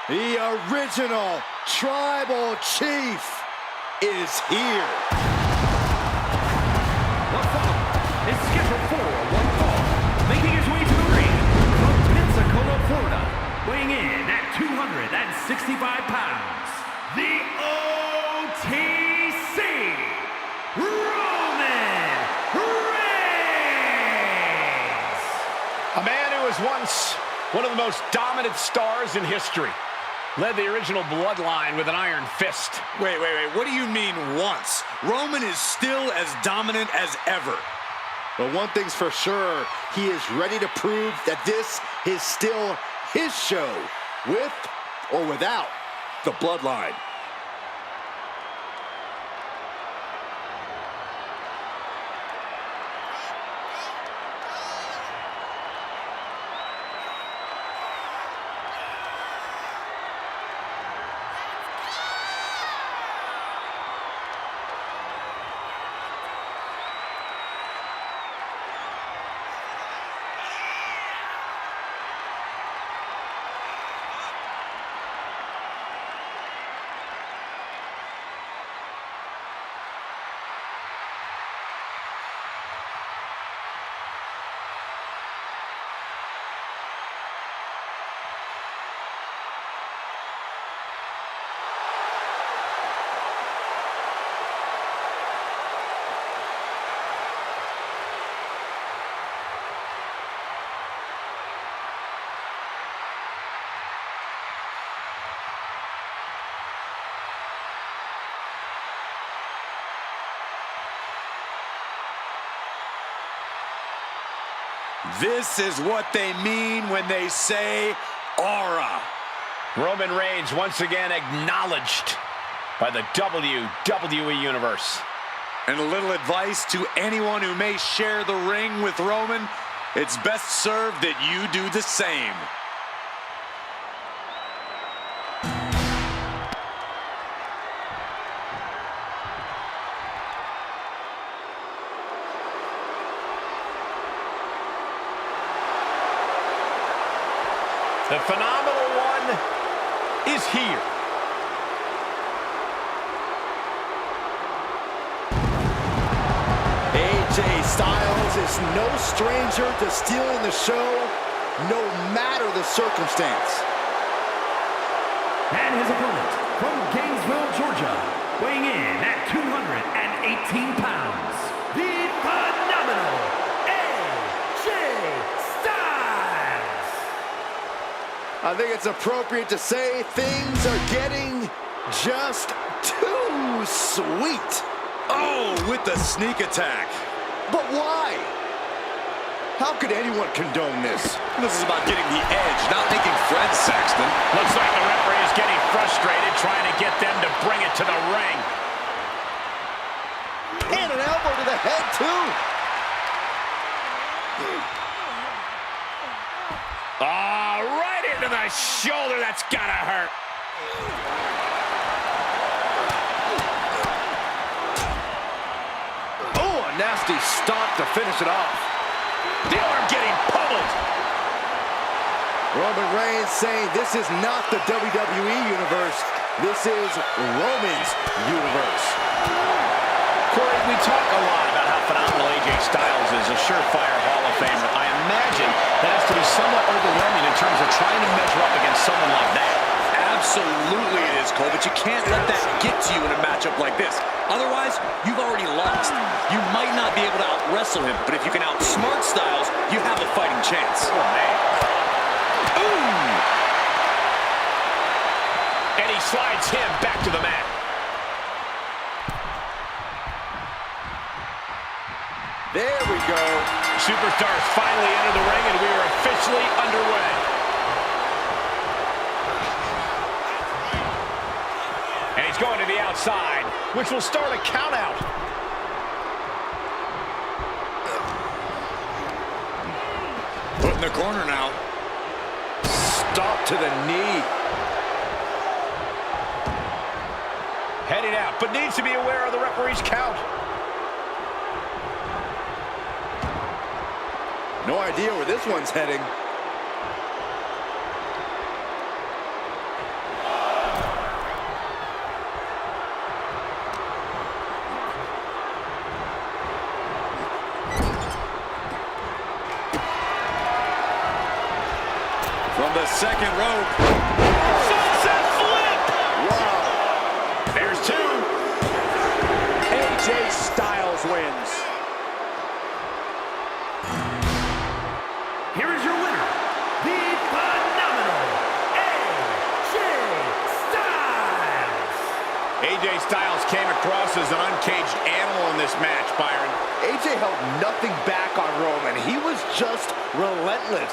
The original Tribal Chief is here. The following is scheduled for one fall, making his way to the ring from Pensacola, Florida, weighing in at 265 pounds, the OTC, Roman Reigns! A man who was once one of the most dominant stars in history. Led the original bloodline with an iron fist. Wait. What do you mean once? Roman is still as dominant as ever. But one thing's for sure, he is ready to prove that this is still his show, with or without the bloodline. This is what they mean when they say aura. Roman Reigns once again acknowledged by the WWE Universe. And a little advice to anyone who may share the ring with Roman, it's best served that you do the same. The phenomenal one is here. AJ Styles is no stranger to stealing the show, no matter the circumstance. And his opponent from Gainesville, Georgia, weighing in at 218 pounds, the phenomenal AJ Styles! I think it's appropriate to say things are getting just too sweet. Oh, with the sneak attack. But why? How could anyone condone this? This is about getting the edge, not making friends, Saxton. Looks like the referee is getting frustrated, trying to get them to bring it to the ring. And an elbow to the head, too. Right into the shoulder. That's gotta hurt. Oh, a nasty stomp to finish it off. The arm getting pummeled. Roman Reigns saying this is not the WWE Universe. This is Roman's universe. Corey, we talk a lot about how phenomenal AJ Styles is, a surefire Hall of Famer. I imagine that has to be somewhat overwhelming in terms of trying to measure up against someone like that. Absolutely it is, Cole, but you can't let that get to you in a matchup like this. Otherwise, you've already lost. You might not be able to out-wrestle him, but if you can outsmart Styles, you have a fighting chance. Oh, man. Ooh! And he slides him back to the mat. There we go. Superstars finally enter the ring, and we are officially underway. And he's going to the outside, which will start a count out. Put in the corner now. Stop to the knee. Heading out, but needs to be aware of the referee's count. No idea where this one's heading. second rope. Sunset flip! Wow. There's two. AJ Styles wins. Here is your winner, the phenomenal AJ Styles. AJ Styles came across as an uncaged animal in this match, Byron. AJ held nothing back on Roman. He was just relentless.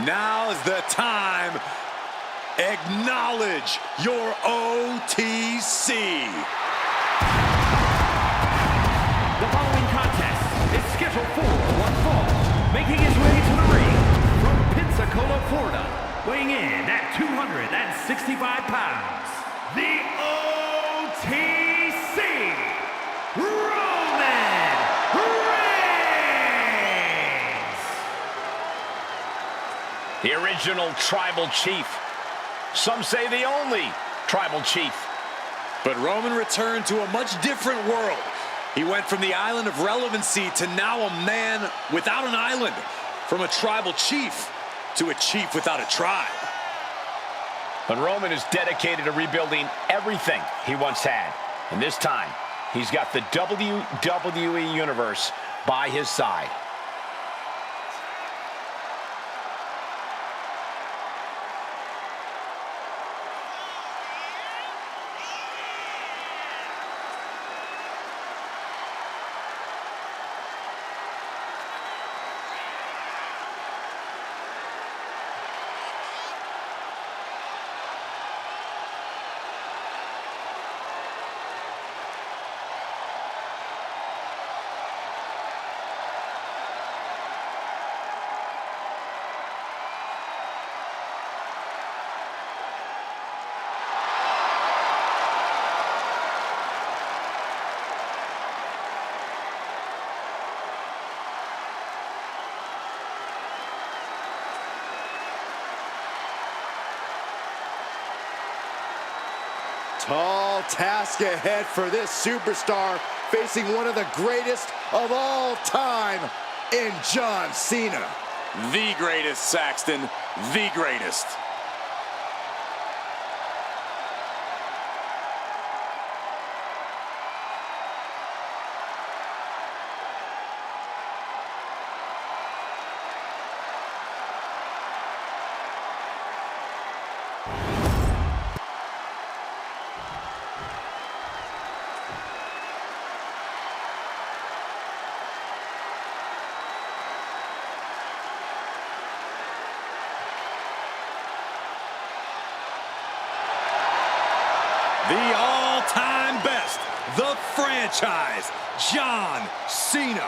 Now's the time. Acknowledge your OTC. The following contest is scheduled for one fall. Making his way to the ring from Pensacola, Florida, weighing in at 265 pounds, the OTC, Roman Reigns! The original tribal chief. Some say the only tribal chief. But Roman returned to a much different world. He went from the island of relevancy to now a man without an island. From a tribal chief to a chief without a tribe. But Roman is dedicated to rebuilding everything he once had. And this time, he's got the WWE Universe by his side. Tall task ahead for this superstar, facing one of the greatest of all time in John Cena. The greatest, Saxton. The greatest. franchise, John Cena.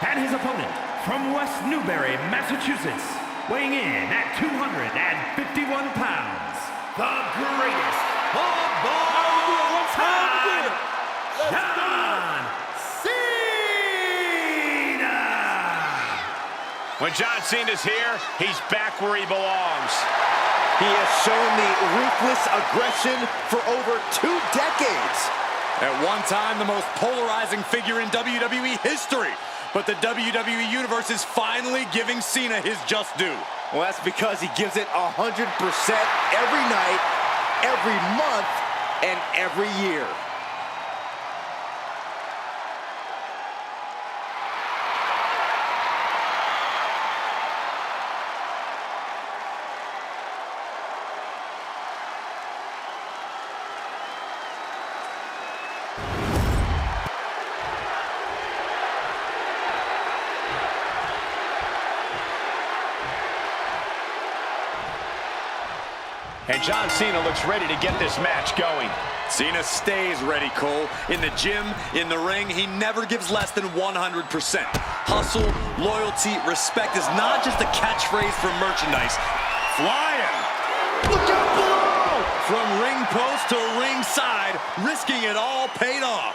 And his opponent, from West Newbury, Massachusetts, weighing in at 251 pounds, the greatest of all time, John Cena! When John Cena's here, he's back where he belongs. He has shown the ruthless aggression for over 2 decades. At one time, the most polarizing figure in WWE history. But the WWE Universe is finally giving Cena his just due. Well, that's because he gives it 100% every night, every month, and every year. And John Cena looks ready to get this match going. Cena stays ready, Cole. In the gym, in the ring, he never gives less than 100%. Hustle, loyalty, respect is not just a catchphrase for merchandise. Flying! Look out below! From ring post to ring side, risking it all paid off.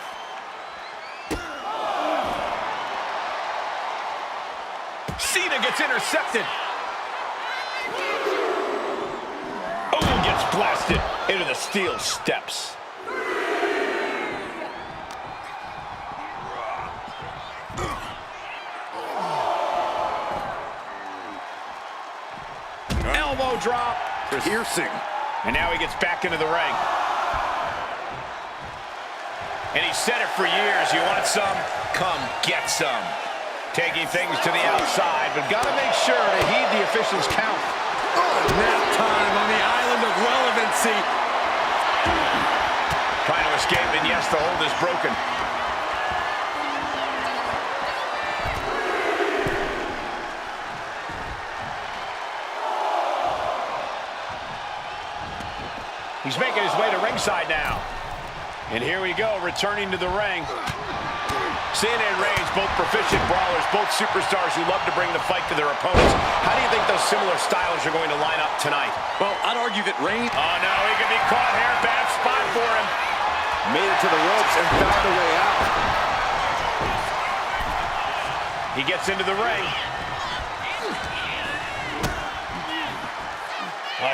Cena gets intercepted. Oh, gets blasted into the steel steps. Elbow drop. Piercing. And now he gets back into the ring. And he said it for years. You want some? Come get some. Taking things to the outside, but got to make sure to heed the officials' count. Oh, nap time on the island of relevancy. Trying to escape, and yes, the hold is broken. He's making his way to ringside now. And here we go, returning to the ring. Cena and Reigns, both proficient brawlers, both superstars who love to bring the fight to their opponents. How do you think those similar styles are going to line up tonight? Well, I'd argue that Reigns... Oh, no, he could be caught here. Bad spot for him. Made it to the ropes and found a way out. He gets into the ring.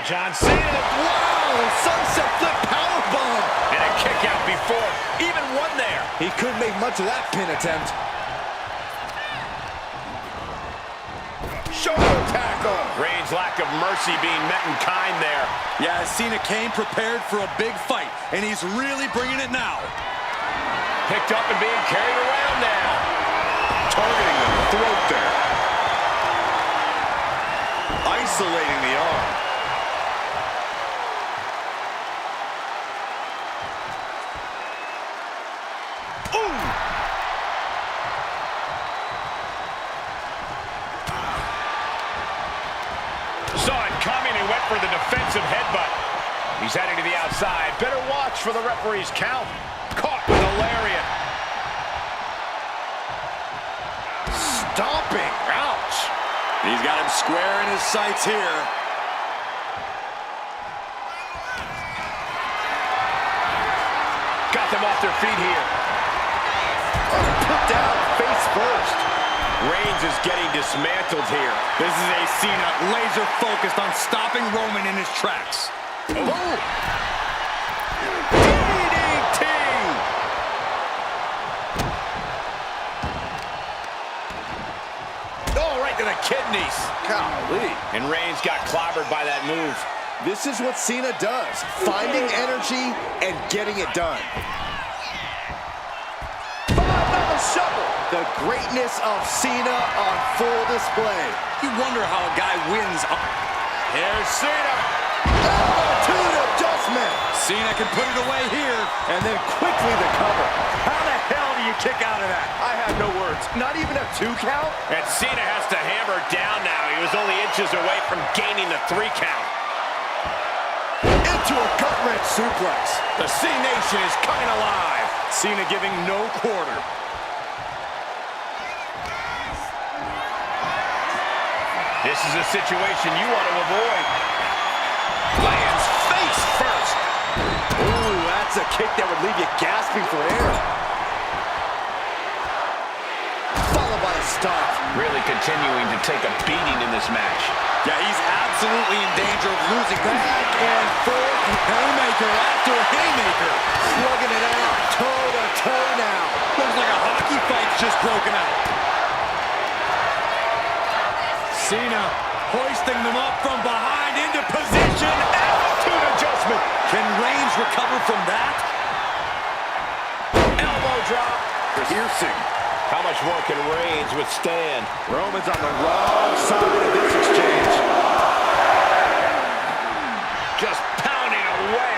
John Cena. Wow! Sunset flip powerbomb! And a kick out before. Even one there. He couldn't make much of that pin attempt. Shoulder tackle. Reigns' lack of mercy being met in kind there. Yeah, Cena came prepared for a big fight, and he's really bringing it now. Picked up and being carried around now. Targeting the throat there. Isolating the arm. Saw it coming and went for the defensive headbutt. He's heading to the outside. Better watch for the referee's count. Caught with a lariat. Stomping. Ouch. He's got him square in his sights here. Got them off their feet here. Put down face first. Reigns is getting dismantled here. This is a Cena laser focused on stopping Roman in his tracks. Oh! DDT! Oh, right to the kidneys. Golly. And Reigns got clobbered by that move. This is what Cena does. Finding energy and getting it done. Shovel. The greatness of Cena on full display. You wonder how a guy wins. Here's Cena. Attitude adjustment. Cena can put it away here. And then quickly the cover. How the hell do you kick out of that? I have no words. Not even a 2 count? And Cena has to hammer down now. He was only inches away from gaining the 3 count. Into a gut-wrench suplex. The C Nation is coming alive. Cena giving no quarter. This is a situation you want to avoid. Lands face first. Ooh, that's a kick that would leave you gasping for air. Followed by a stop. Really continuing to take a beating in this match. Yeah, he's absolutely in danger of losing. Back and forth. Haymaker after haymaker. Slugging it out, toe to toe now. Looks like a hockey fight's just broken out. Cena hoisting them up from behind into position. Attitude adjustment. Can Reigns recover from that? Elbow drop. Piercing. How much more can Reigns withstand? Roman's on the wrong side of this exchange. Just pounding away.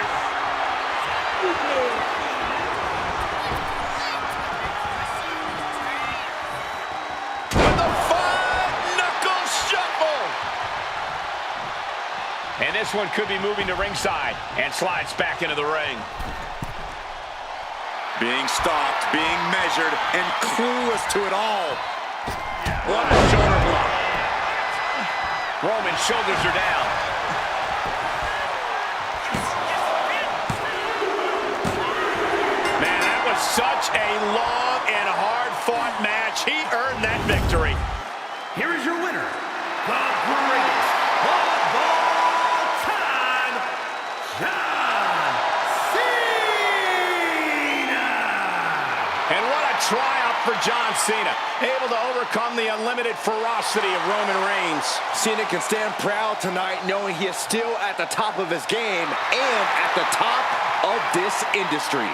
With a five-knuckle shuffle. And this one could be moving to ringside and slides back into the ring. Being stopped, being measured, and clueless to it all. What a shoulder block. Roman's shoulders are down. Man, that was such a long and hard-fought match. He earned that victory. Here is your winner, the greatest of all time, John Cena! And what a triumph for John Cena, able to overcome the unlimited ferocity of Roman Reigns. Cena can stand proud tonight knowing he is still at the top of his game and at the top of this industry.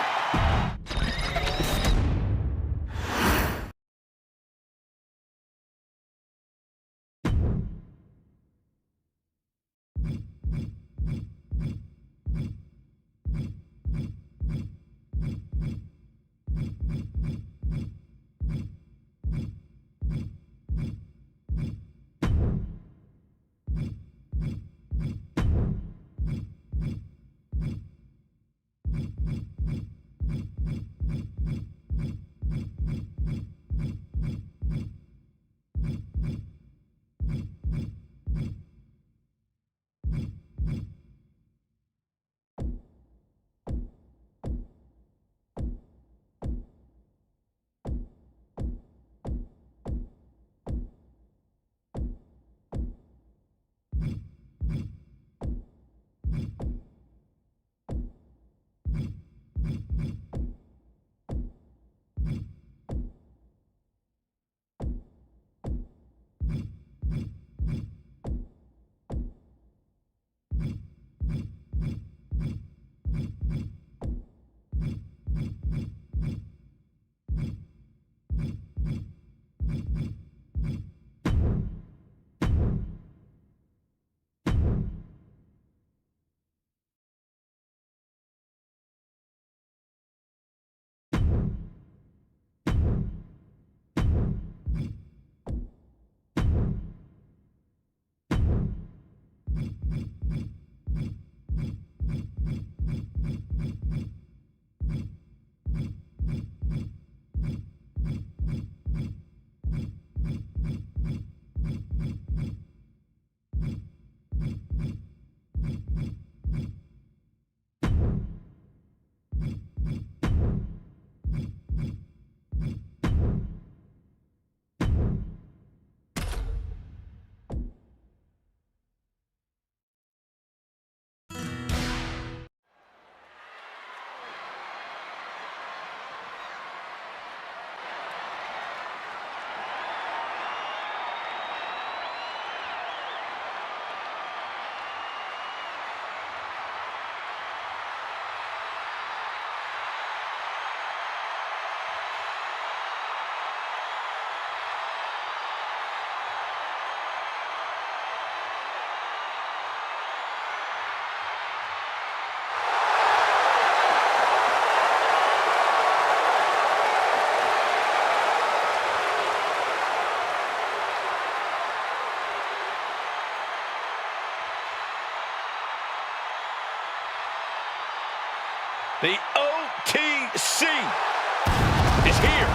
The OTC is here.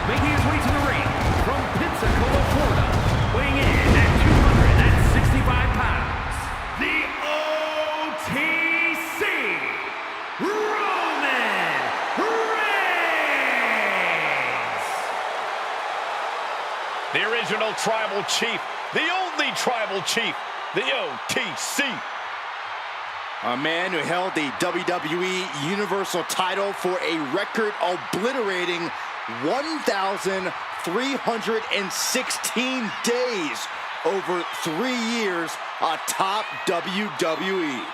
Making his way to the ring from Pensacola, Florida, weighing in at 265 pounds, the OTC, Roman Reigns! The original tribal chief, the only tribal chief, the OTC. A man who held the WWE Universal title for a record obliterating 1,316 days over 3 years atop WWE.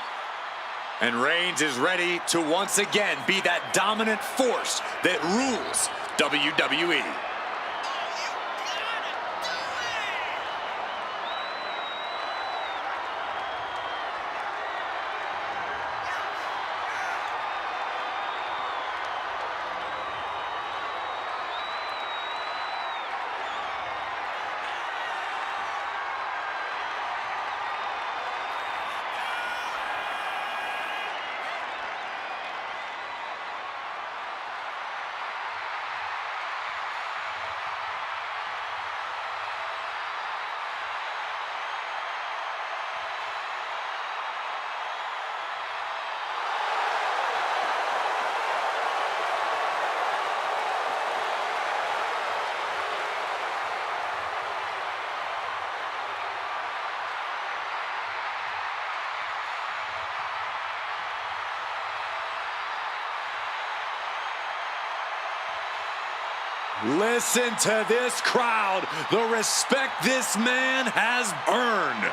And Reigns is ready to once again be that dominant force that rules WWE. Listen to this crowd, the respect this man has earned.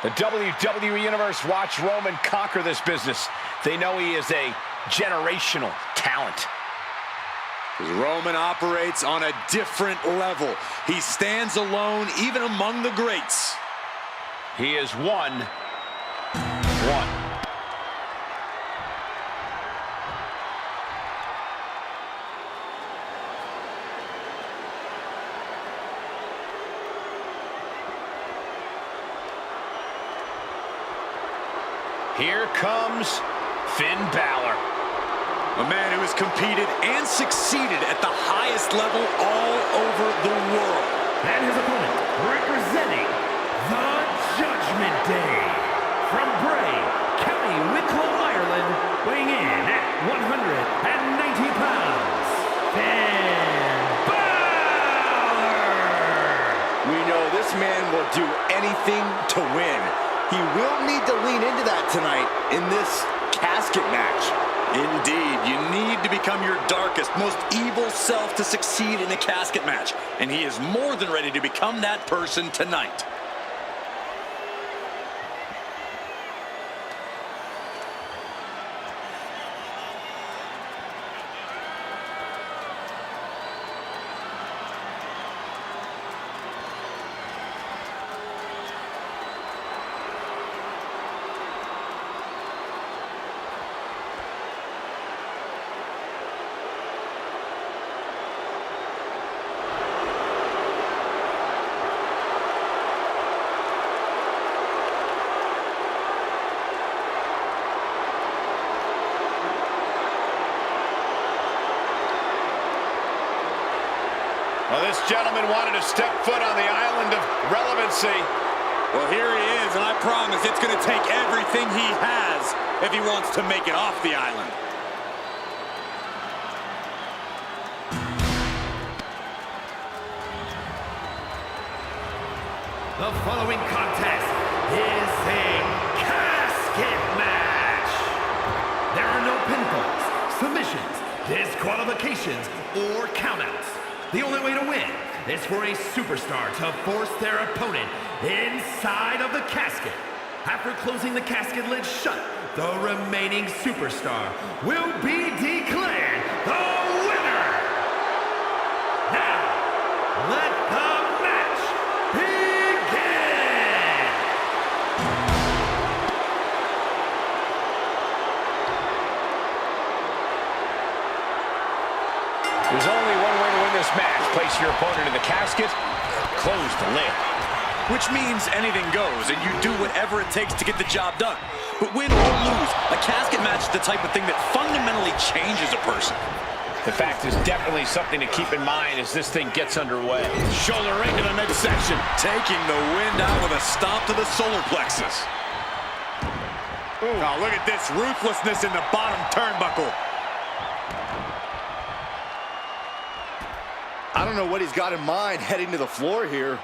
The WWE Universe watched Roman conquer this business. They know he is a generational talent. Roman operates on a different level. He stands alone even among the greats. He is one. Here comes Finn Balor. A man who has competed and succeeded at the highest level all over the world. And his opponent, representing the Judgment Day, from Bray, County Wicklow, Ireland, weighing in at 190 pounds, Finn Balor! We know this man will do anything to win. He will need to lean into that tonight in this casket match. Indeed, you need to become your darkest, most evil self to succeed in a casket match. And he is more than ready to become that person tonight. Well, this gentleman wanted to step foot on the island of relevancy. Well, here he is, and I promise it's going to take everything he has if he wants to make it off the island. The following contest is a casket match. There are no pinfalls, submissions, disqualifications, or countouts. The only way to win is for a superstar to force their opponent inside of the casket. After closing the casket lid shut, the remaining superstar will be declared the winner. Now, let the match begin! There's only one way to win this match. Place your opponent in the casket, close the lid. which means anything goes, and you do whatever it takes to get the job done. But win or lose, a casket match is the type of thing that fundamentally changes a person. The fact is definitely something to keep in mind as this thing gets underway. Shoulder right to the midsection, taking the wind out with a stomp to the solar plexus. Oh, look at this ruthlessness in the bottom turnbuckle. I don't know what he's got in mind heading to the floor here.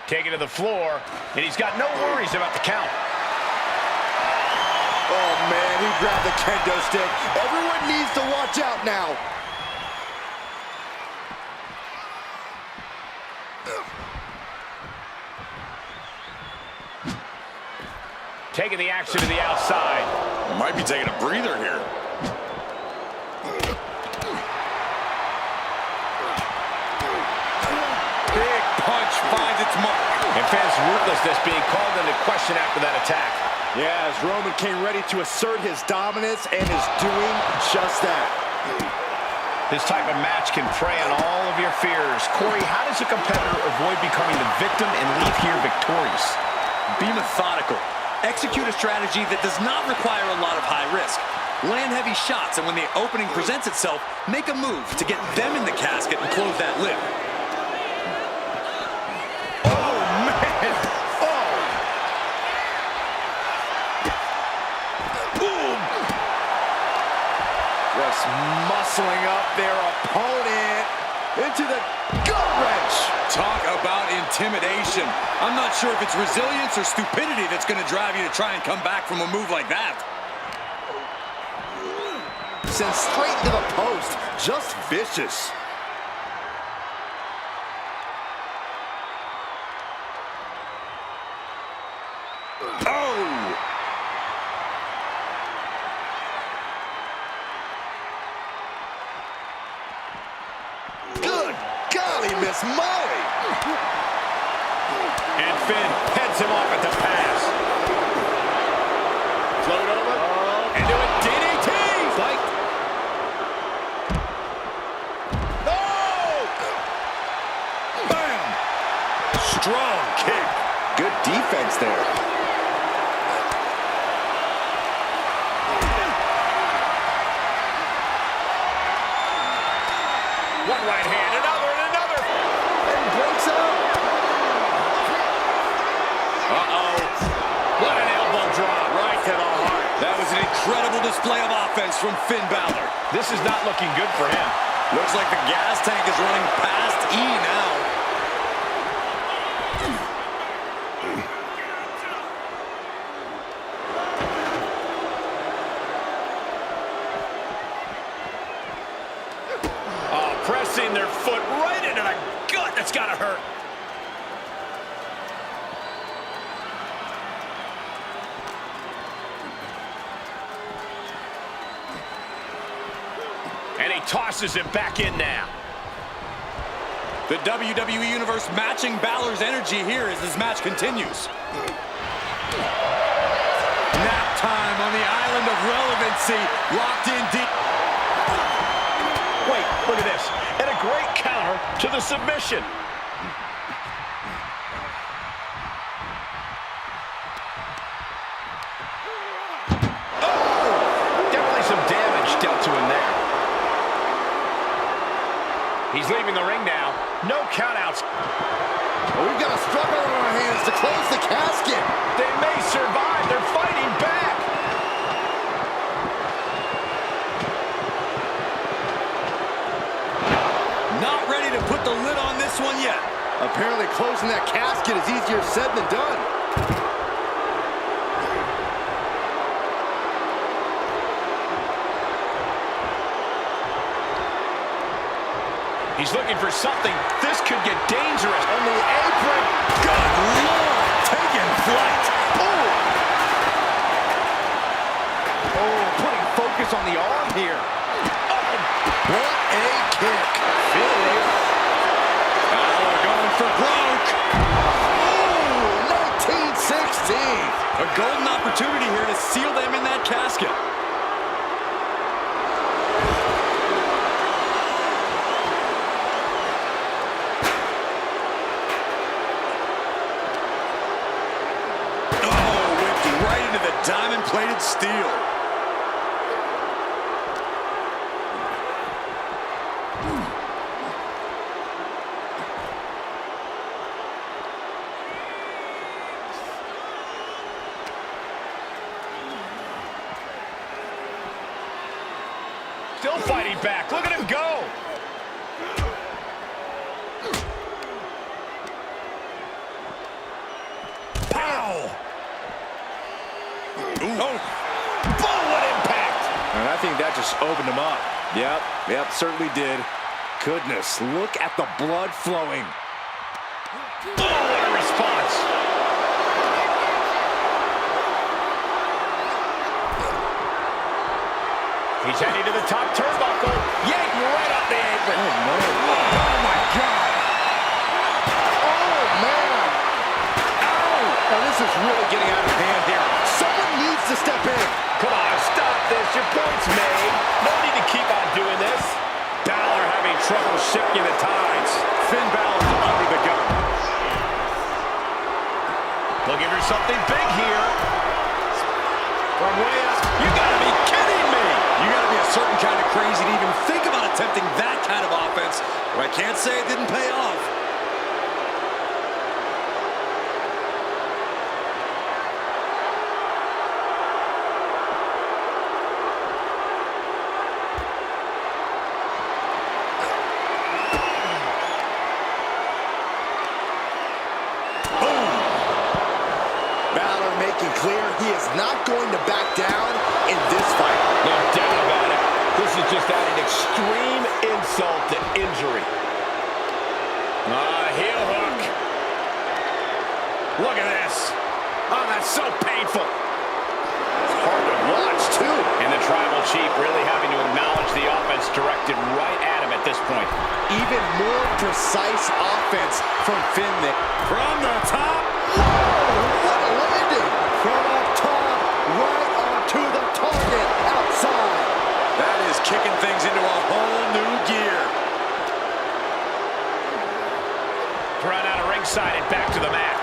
Taking to the floor, and he's got no worries about the count. Oh, man, he grabbed the kendo stick. Everyone needs to watch out now. Taking the action to the outside. Might be taking a breather here. Big punch finds its mark. And Finn's ruthlessness being called into question after that attack. Yeah, as Roman came ready to assert his dominance and is doing just that. This type of match can prey on all of your fears. Corey, how does a competitor avoid becoming the victim and leave here victorious? Be methodical. Execute a strategy that does not require a lot of high risk. Land heavy shots, and when the opening presents itself, make a move to get them in the casket and close that lid. Oh, man! Oh! Boom! Just muscling up their opponent into the gut wrench. Talk about intimidation. I'm not sure if it's resilience or stupidity that's going to drive you to try and come back from a move like that. Sent straight to the post. Just vicious. Oh! Good golly, Miss Molly! And Finn heads him off at the pass. Float over. Into a DDT. Fight. Oh! Bam! Strong kick. Good defense there. One right hand, another, and another. And breaks up. Uh-oh. What an elbow drop. Right to the heart. That was an incredible display of offense from Finn Balor. This is not looking good for him. Looks like the gas tank is running past E now. Oh, pressing their foot right into the gut. That's got to hurt. And he tosses him back in now. The WWE Universe matching Balor's energy here as this match continues. Nap time on the island of relevancy. Locked in deep. Wait, look at this. And a great counter to the submission. Oh! Definitely some damage dealt to him there. He's leaving the ring now. No countouts. Well, we've got a struggle on our hands to close the casket. They may survive. They're fighting back. Not ready to put the lid on this one yet. Apparently closing that casket is easier said than done. He's looking for something. This could get dangerous. On the apron. Good Lord. Taking flight. Oh. Oh, putting focus on the arm here. Oh, what a kick. Balor going for broke. Oh, 1916. A golden opportunity here to seal them in that casket. plated steel. Still fighting back. Look at him go. Pow! Ooh. Oh, boom, what impact! And I think that just opened him up. Yep, certainly did. Goodness, look at the blood flowing. Oh, what a response! He's heading to the top turnbuckle. Yanking right off the apron. Oh, no. Oh, my God. Oh, man. Ow. Now, this is really getting out of hand here. Someone needs to step in. Come on, stop this. Your point's made. No need to keep on doing this. Balor having trouble shifting the tides. Finn Balor's under the gun. Looking for something big here. From way up. You gotta be kidding me. You gotta be a certain kind of crazy to even think about attempting that kind of offense. But I can't say it didn't pay off. Balor making clear he is not going to back down in this fight. No doubt about it. This is just adding extreme insult to injury. Heel hook. Look at this. Oh, that's so painful. It's hard to watch, too. And the Tribal Chief really having to acknowledge the offense directed right at him at this point. Even more precise offense from Finn there. From the top. What a landing! From up top, right onto the target outside. That is kicking things into a whole new gear. Thrown out of ringside and back to the mat.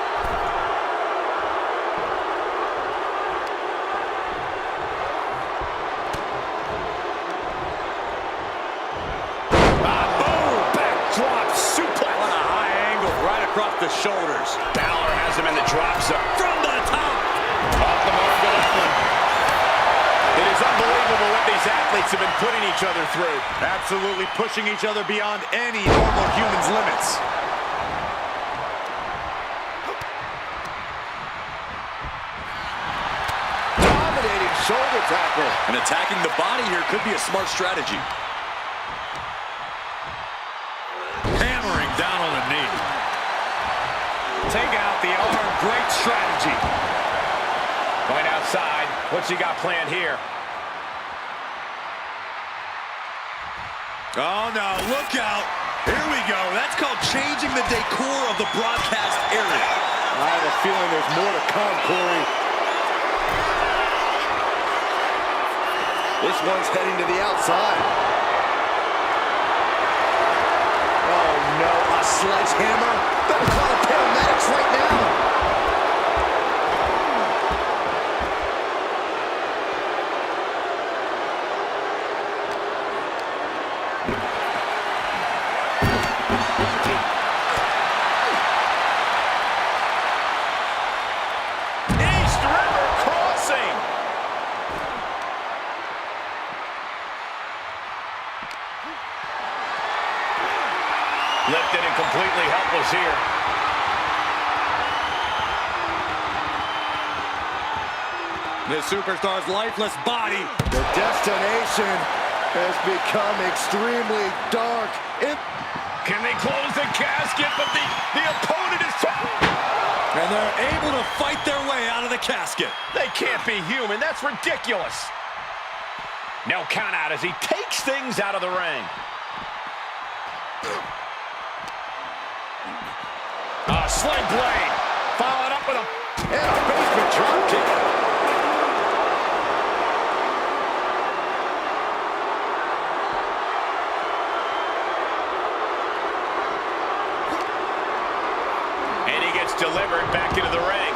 Boom! Backdrop suplex. On a high angle right across the shoulders. Balor has him in the drop zone. From the top. Off the mark of that one. It is unbelievable what these athletes have been putting each other through. Absolutely pushing each other beyond any normal human's limits. Dominating shoulder tackle. And attacking the body here could be a smart strategy. Hammering down on the knee. Take out the arm. Great strategy. Going outside. What's he got planned here? Oh, no. Look out. Here we go. That's called changing the decor of the broadcast area. I have a feeling there's more to come, Corey. This one's heading to the outside. Oh, no. A sledgehammer? Better call the paramedics right now. Lifted and completely helpless here. The superstar's lifeless body. The destination has become extremely dark. Can they close the casket? But the opponent is And they're able to fight their way out of the casket. They can't be human. That's ridiculous. No count out as he takes things out of the ring. Sling blade. Followed up with a basement drop kick. And he gets delivered back into the ring.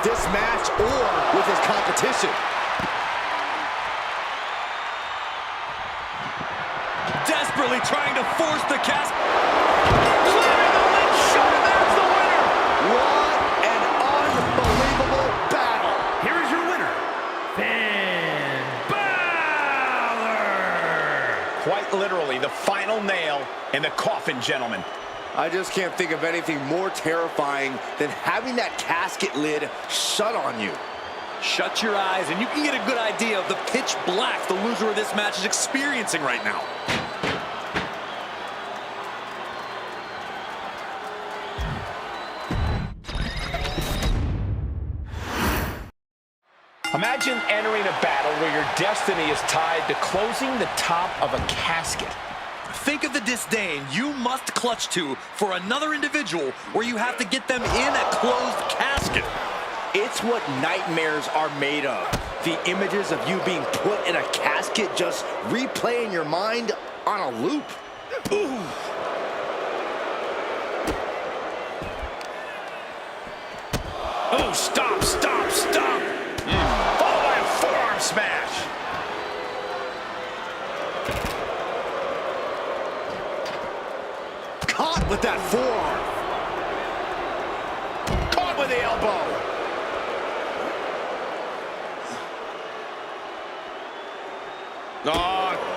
this match or with his competition. Desperately trying to force the casket. Slamming the lid shut, and there's the winner. What an unbelievable battle. Here is your winner, Finn Balor. Quite literally, the final nail in the coffin, gentlemen. I just can't think of anything more terrifying than having that casket lid shut on you. Shut your eyes and you can get a good idea of the pitch black the loser of this match is experiencing right now. Imagine entering a battle where your destiny is tied to closing the top of a casket. Think of the disdain you must clutch to for another individual where you have to get them in a closed casket. It's what nightmares are made of. The images of you being put in a casket just replay in your mind on a loop. Ooh. Oh, stop, stop, stop. Followed by a forearm smash. Caught with that forearm. Caught with the elbow.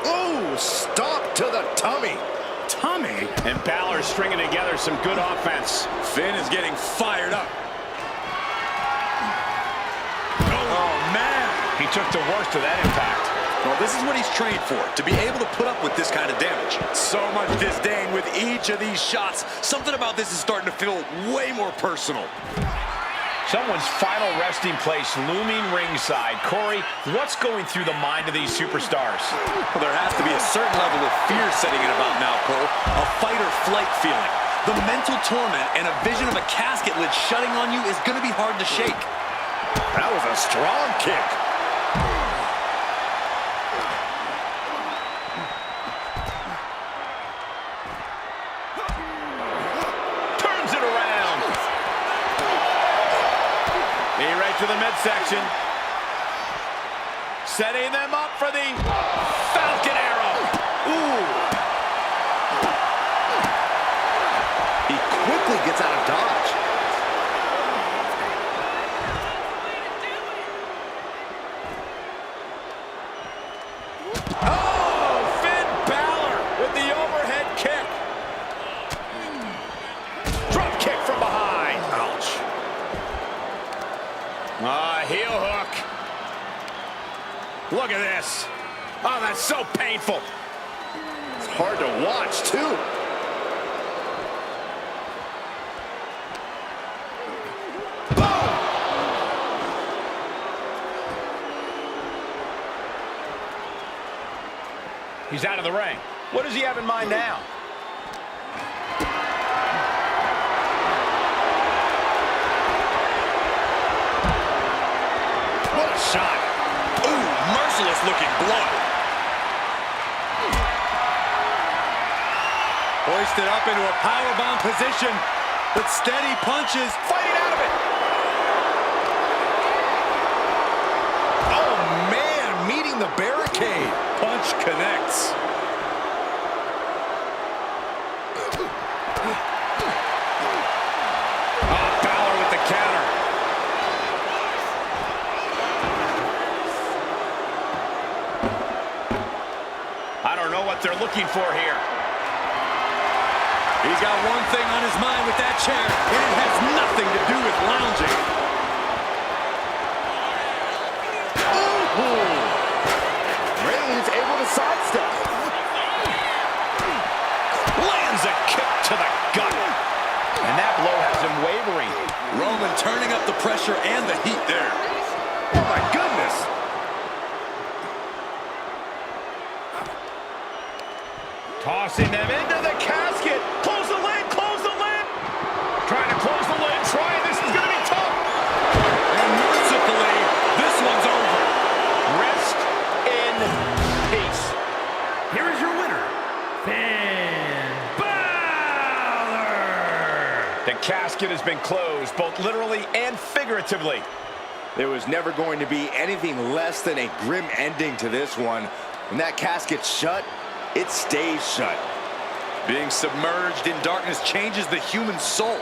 Ooh, stop to the tummy. Tummy? And Balor stringing together some good offense. Finn is getting fired up. Oh, man. He took the worst of that impact. Well, this is what he's trained for, to be able to put up with this kind of damage. So much disdain with each of these shots. Something about this is starting to feel way more personal. Someone's final resting place looming ringside. Corey, what's going through the mind of these superstars? Well, there has to be a certain level of fear setting in about now, Cole. A fight or flight feeling. The mental torment and a vision of a casket lid shutting on you is going to be hard to shake. That was a strong kick. Turns it around. Knee right to the midsection. Setting them up for the Falcon Arrow. Ooh. He quickly gets out of dodge. Oh, Finn Balor with the overhead kick. Drop kick from behind. Ouch. Heel hook. Look at this. Oh, that's so painful. It's hard to watch, too. He's out of the ring. What does he have in mind now? What a shot. Ooh, merciless looking blow. Hoisted up into a powerbomb position, but steady punches. Fighting out of it. Oh, man, meeting the barricade. Punch connects. Oh, Balor with the counter. I don't know what they're looking for here. He's got one thing on his mind with that chair, and it has nothing to do with lounging. Reigns able to sidestep. Lands a kick to the gut. And that blow has him wavering. Roman turning up the pressure and the heat there. Oh, my goodness. Tossing them into the casket. Close the lid, close the lid. Trying to close the lid, this is going to be tough. And mercifully, this one's over. Rest in peace. Here is your winner, Finn Balor. The casket has been closed, both literally and figuratively. There was never going to be anything less than a grim ending to this one. When that casket's shut, it stays shut. Being submerged in darkness changes the human soul.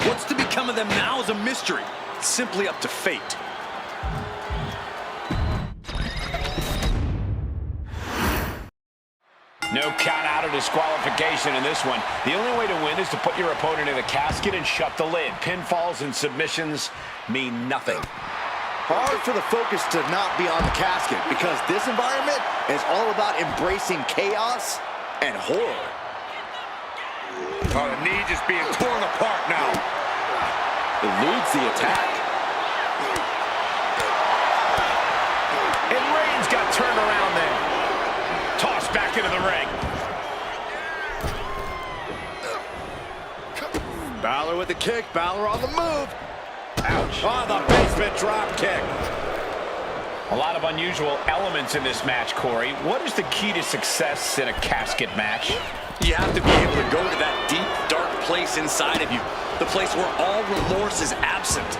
What's to become of them now is a mystery. It's simply up to fate. No count out or disqualification in this one. The only way to win is to put your opponent in a casket and shut the lid. Pinfalls and submissions mean nothing. Hard for the focus to not be on the casket because this environment is all about embracing chaos and horror. Oh, the knee just being torn apart now. Eludes the attack. And Reigns got turned around there. Tossed back into the ring. Balor with the kick. Balor on the move. Ouch. Oh, the basement drop kick. A lot of unusual elements in this match, Corey. What is the key to success in a casket match? You have to be able to go to that deep, dark place inside of you. The place where all remorse is absent.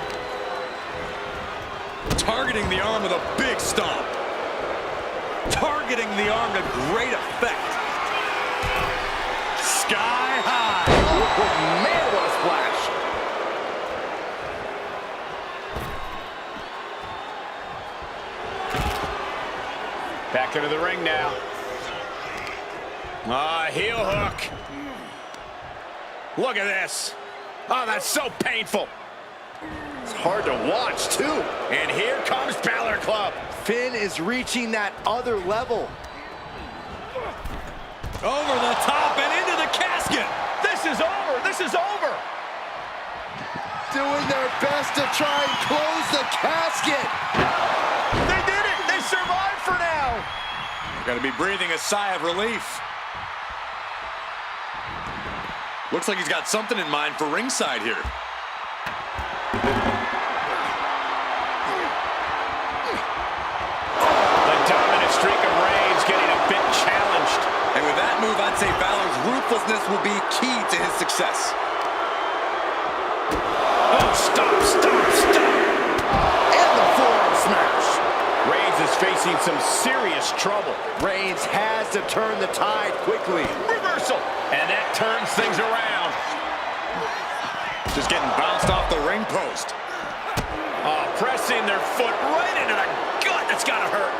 Targeting the arm with a big stomp. Targeting the arm to great effect. Sky high. Oh, man, what a splash. Back into the ring now. Heel hook. Look at this. Oh, that's so painful. It's hard to watch, too. And here comes Balor Club. Finn is reaching that other level. Over the top and into the casket. This is over. This is over. Doing their best to try and close the casket. They did it. They survived for now. Got to be breathing a sigh of relief. Looks like he's got something in mind for ringside here. The dominant streak of Reigns getting a bit challenged. And with that move, I'd say Balor's ruthlessness will be key to his success. Oh, stop, stop, stop. And the forearm smash. Reigns is facing some serious trouble. Reigns has to turn the tide quickly. Reversal. And that turns things around. Just getting bounced off the ring post. Oh, pressing their foot right into the gut. That's got to hurt.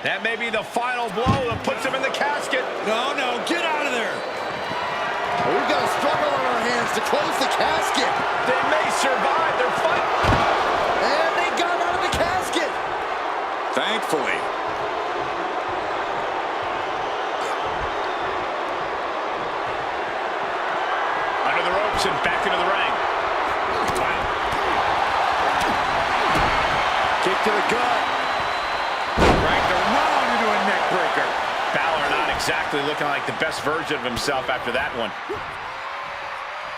That may be the final blow that puts him in the casket. No, no, get out of there. We've got a struggle on our hands to close the casket. They may survive their fight. And they got out of the casket. Thankfully. Under the ropes and back into the ring. Wow. Kick to the gut. Dragged around into a neck breaker. Balor not exactly looking like the best version of himself after that one.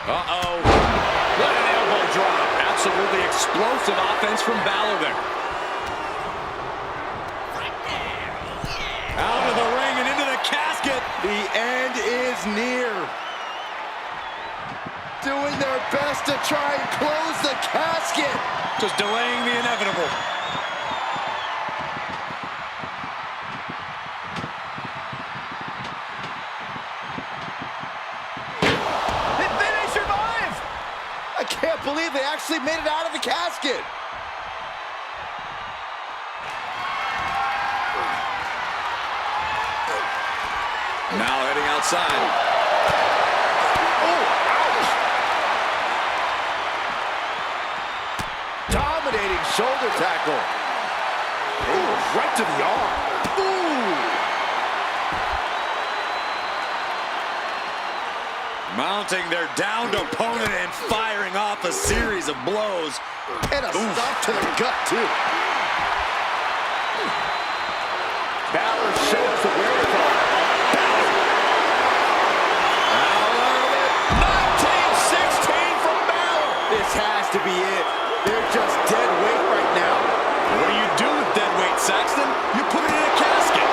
Uh-oh. What an elbow drop. Absolutely explosive offense from Balor there. Out of the ring and into the casket. The end is near. Doing their best to try and close the casket. Just delaying the inevitable. They survive! I can't believe they actually made it out of the casket. Now heading outside. Oh, ouch. Dominating shoulder tackle. Ooh, right to the arm. Ooh. Mounting their downed opponent and firing off a series of blows. And a stop to the gut, too. Balor shows the wherewithal. Balor. Out of it. 1916 from Balor. This has to be it. They're just dead weight right now. You put it in a casket.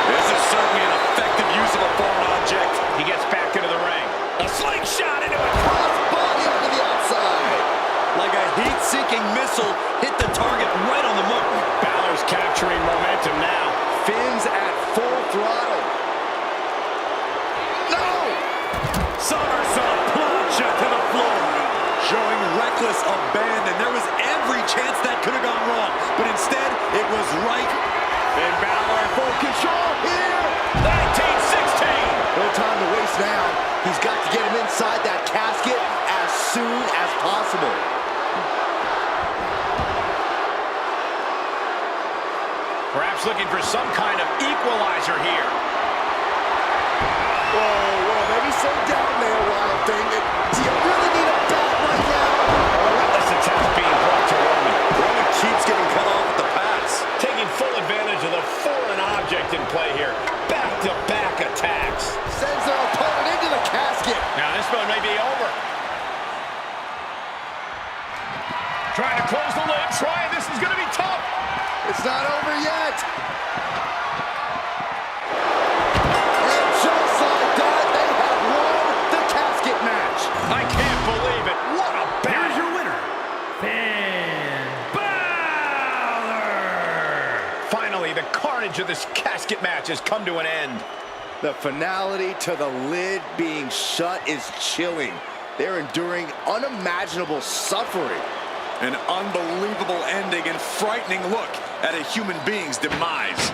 This is certainly an effective use of a foreign object. He gets back into the ring. A slingshot into it. Crossbody onto the outside. Like a heat-seeking missile hit the target right on the mark. Balor's capturing momentum now. Finn's at full throttle. No! Somersault plancha to the floor. Showing reckless abandon. There was every chance that could have gone wrong, but instead, it was right. Finn Balor Full control here. 1916. No time to waste now. He's got to get him inside that casket as soon as possible. Perhaps looking for some kind of equalizer here. Whoa, maybe slow down there, Wild Thing. Do you really need a bat right now? A relentless attempt being brought to Roman. Roman keeps getting cut off at the pass. Taking full advantage of the foreign object in play here. Back-to-back attacks. Sends their opponent into the casket. Now this one may be over. Trying to close the lid. This is going to be tough. It's not over yet. And just like that, they have won the casket match. I can't believe it. What a Here's battle. your winner, Finn Balor. Finally, the carnage of this casket match has come to an end. The finality to the lid being shut is chilling. They're enduring unimaginable suffering. An unbelievable ending and frightening look at a human being's demise.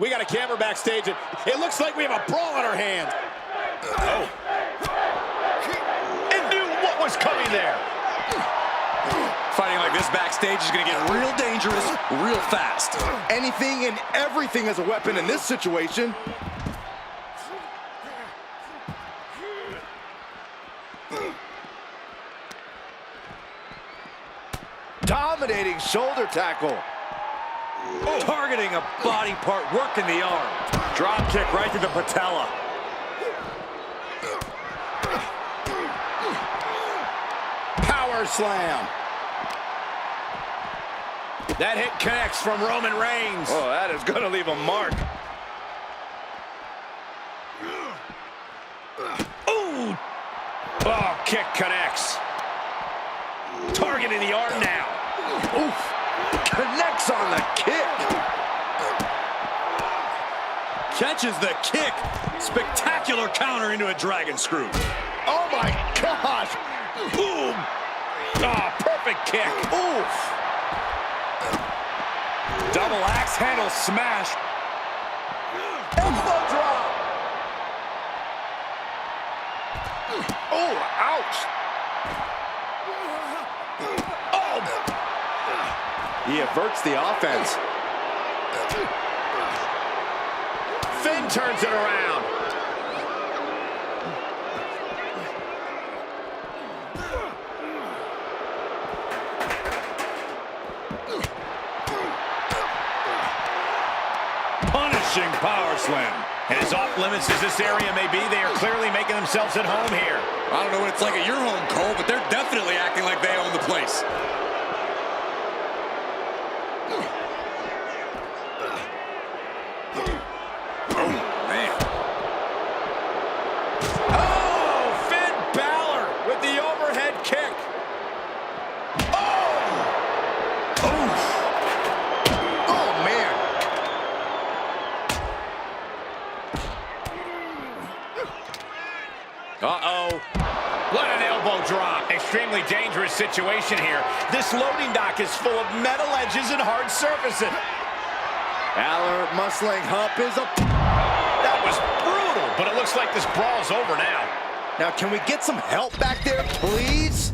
We got a camera backstage, and it looks like we have a brawl on our hands. Oh. And knew what was coming there. Fighting like this backstage is going to get real dangerous real fast. Anything and everything is a weapon in this situation. Dominating shoulder tackle. Oh. Targeting a body part, working the arm. Drop kick right to the patella. Power slam. That hit connects from Roman Reigns. Oh, that is going to leave a mark. Ooh. Oh, kick connects. Targeting the arm now. Oof. Connects on the kick. Catches the kick. Spectacular counter into a dragon screw. Oh my gosh. Boom. Oh, perfect kick. Oof. Double axe handle smash. Elbow drop. Oh, ouch. Oh. He averts the offense. Finn turns it around. Punishing power slam. And as off limits as this area may be, they are clearly making themselves at home here. I don't know what it's like at your home, Cole, but they're definitely acting like they own the place. Oh, man. Oh, Finn Balor with the overhead kick. Oh! Oh, man. Uh-oh. What an elbow drop. Extremely dangerous situation here. This loading dock is full of metal edges and hard surfaces. Balor muscling hump is a... That was brutal, but it looks like this brawl's over now. Now, can we get some help back there, please?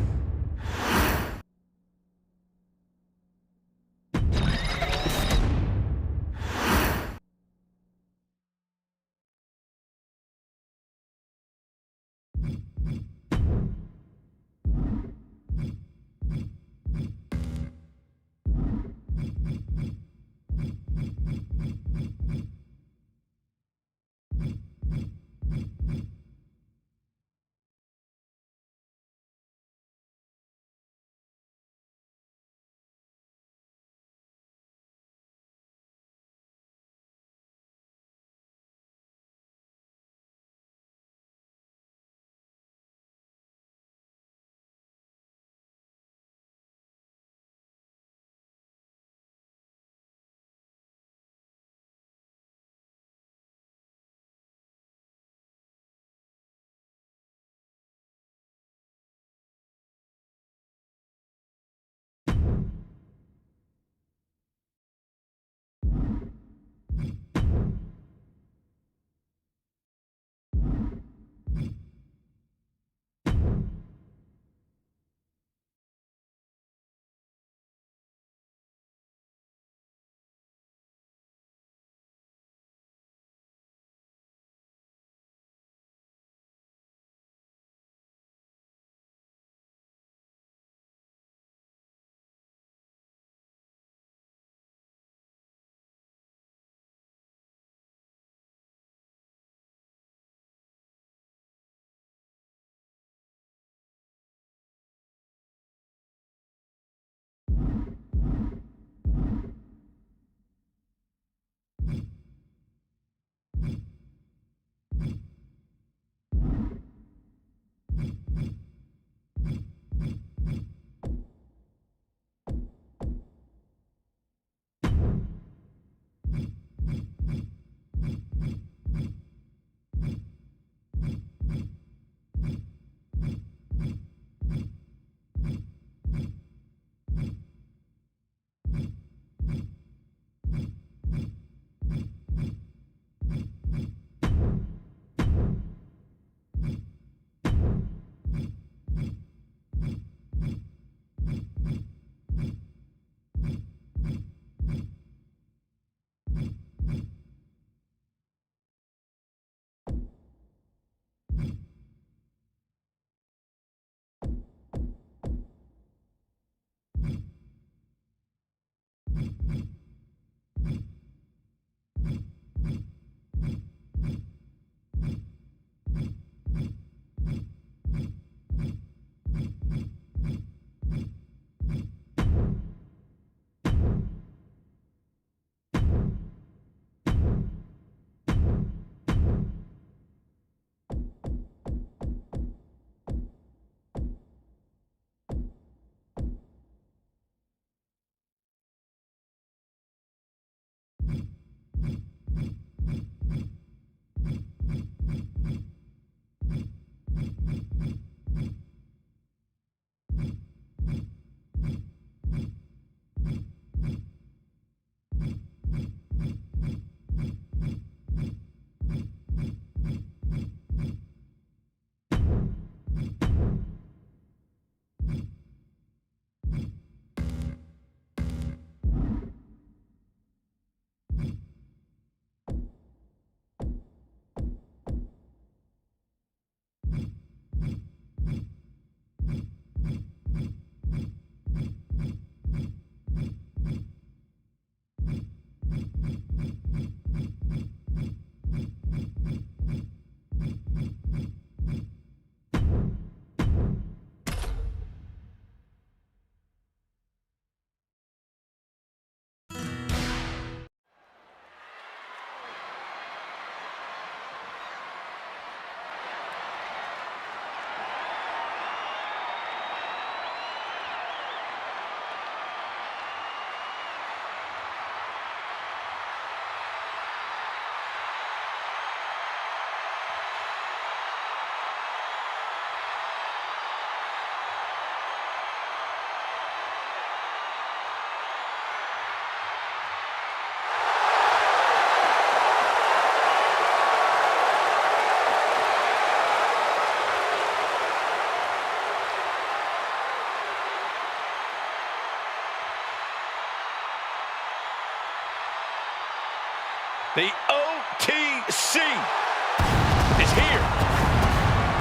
The OTC is here.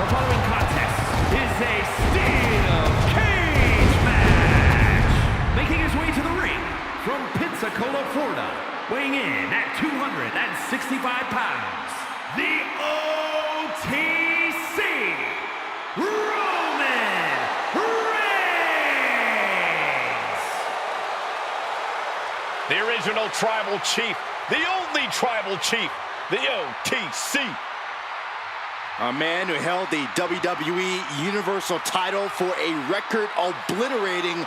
The following contest is a steel cage match. Making his way to the ring from Pensacola, Florida, weighing in at 265 pounds, the OTC, Roman Reigns. The original tribal chief, the only tribal chief, the OTC. A man who held the WWE Universal title for a record obliterating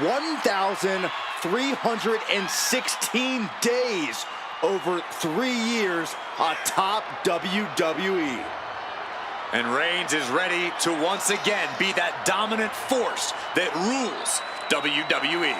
1,316 days over 3 years atop WWE. And Reigns is ready to once again be that dominant force that rules WWE.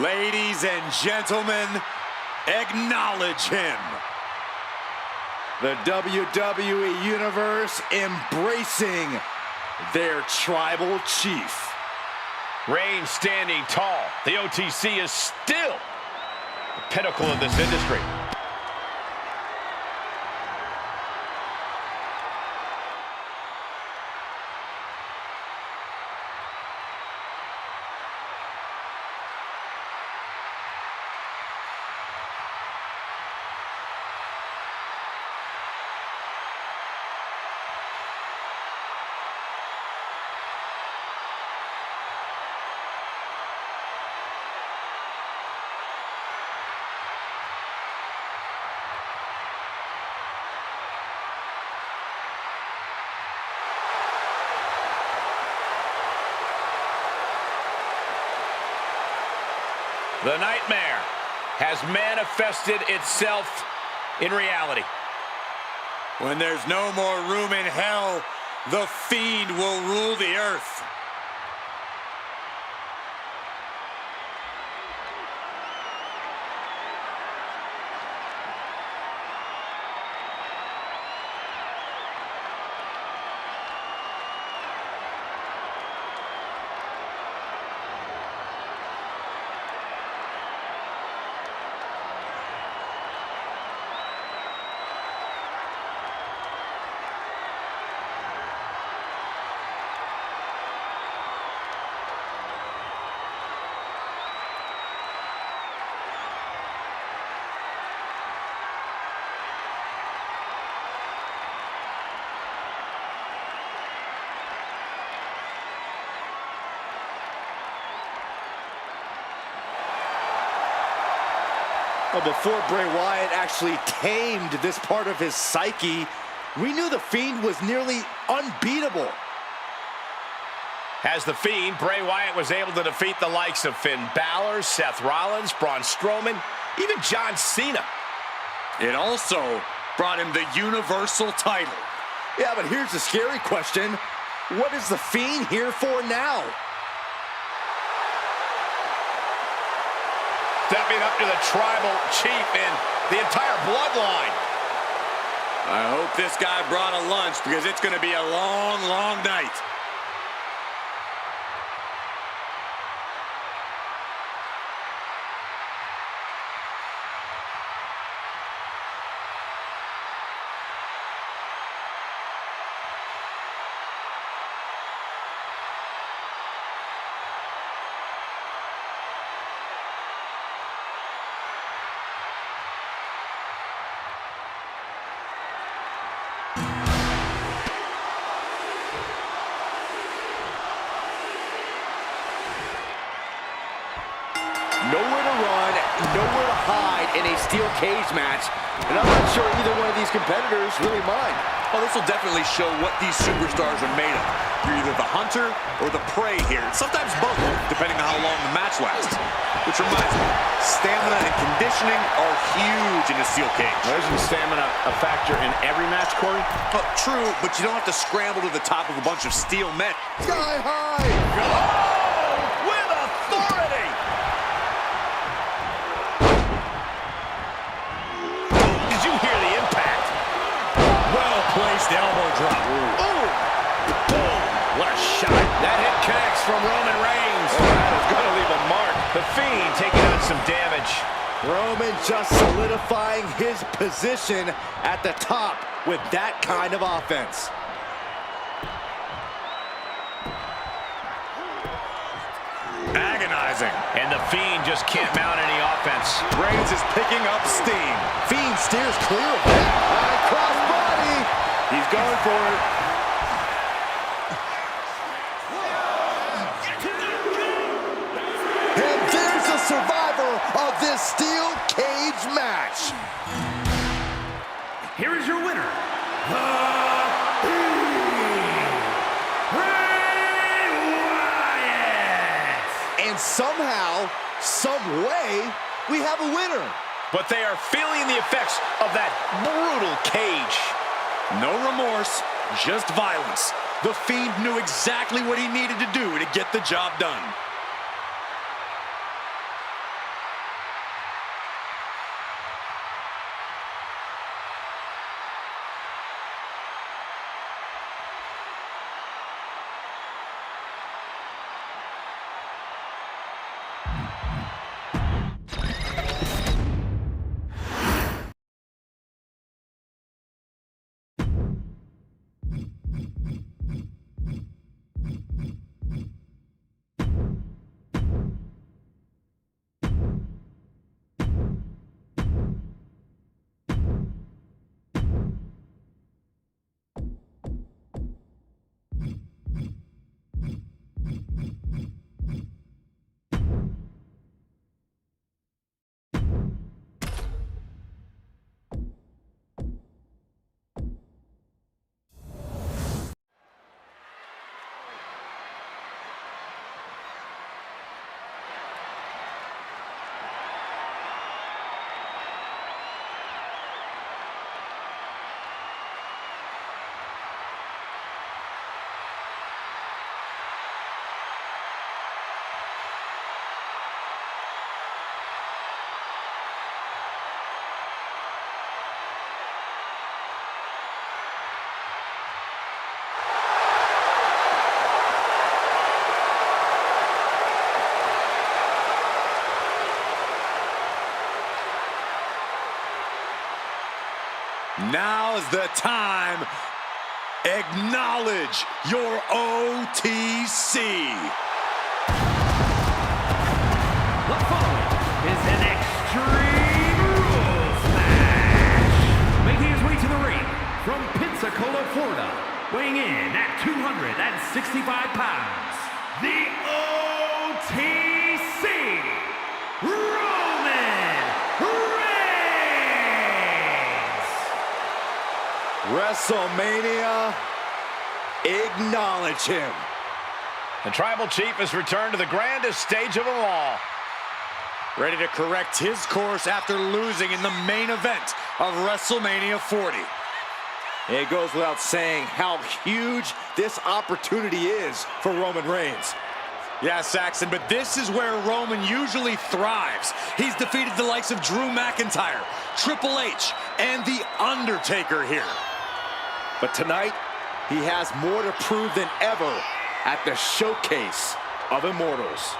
Ladies and gentlemen, acknowledge him. The WWE Universe embracing their tribal chief. Reigns standing tall. The OTC is still the pinnacle of this industry. The nightmare has manifested itself in reality. When there's no more room in hell, the Fiend will rule the earth. Well, before Bray Wyatt actually tamed this part of his psyche, we knew the Fiend was nearly unbeatable. As the Fiend, Bray Wyatt was able to defeat the likes of Finn Balor, Seth Rollins, Braun Strowman, even John Cena. It also brought him the Universal title. Yeah, but here's the scary question. What is the Fiend here for now? Stepping up to the tribal chief and the entire bloodline. I hope this guy brought a lunch because it's going to be a long, long night. everyone, nowhere to hide in a steel cage match. And I'm not sure either one of these competitors really mind. Well, this will definitely show what these superstars are made of. You're either the hunter or the prey here. Sometimes both, depending on how long the match lasts. Which reminds me, stamina and conditioning are huge in a steel cage. Well, isn't stamina a factor in every match, Corey? Oh, true, but you don't have to scramble to the top of a bunch of steel men. Sky high! Oh, with authority! Did you hear the impact? Well-placed elbow drop. Ooh! Boom! What a shot! That hit connects from Roman Reigns. Oh, that is going to leave a mark. The Fiend taking on some damage. Roman just solidifying his position at the top with that kind of offense. Agonizing. And the Fiend just can't mount any offense. Reigns is picking up steam. Fiend steers clear of that. Cross body. He's going for it. And there's a survivor of this steel cage match. Here is your winner, the Fiend, Bray Wyatt. And somehow, some way, we have a winner. But they are feeling the effects of that brutal cage. No remorse, just violence. The Fiend knew exactly what he needed to do to get the job done. Now's the time. Acknowledge your OTC. The following is an Extreme Rules match. Making his way to the ring from Pensacola, Florida, weighing in at 265 pounds, the OTC, Roman Reigns. WrestleMania, acknowledge him. The Tribal Chief has returned to the grandest stage of them all. Ready to correct his course after losing in the main event of WrestleMania 40. It goes without saying how huge this opportunity is for Roman Reigns. Yeah, Saxon, but this is where Roman usually thrives. He's defeated the likes of Drew McIntyre, Triple H, and The Undertaker here. But tonight, he has more to prove than ever at the Showcase of Immortals.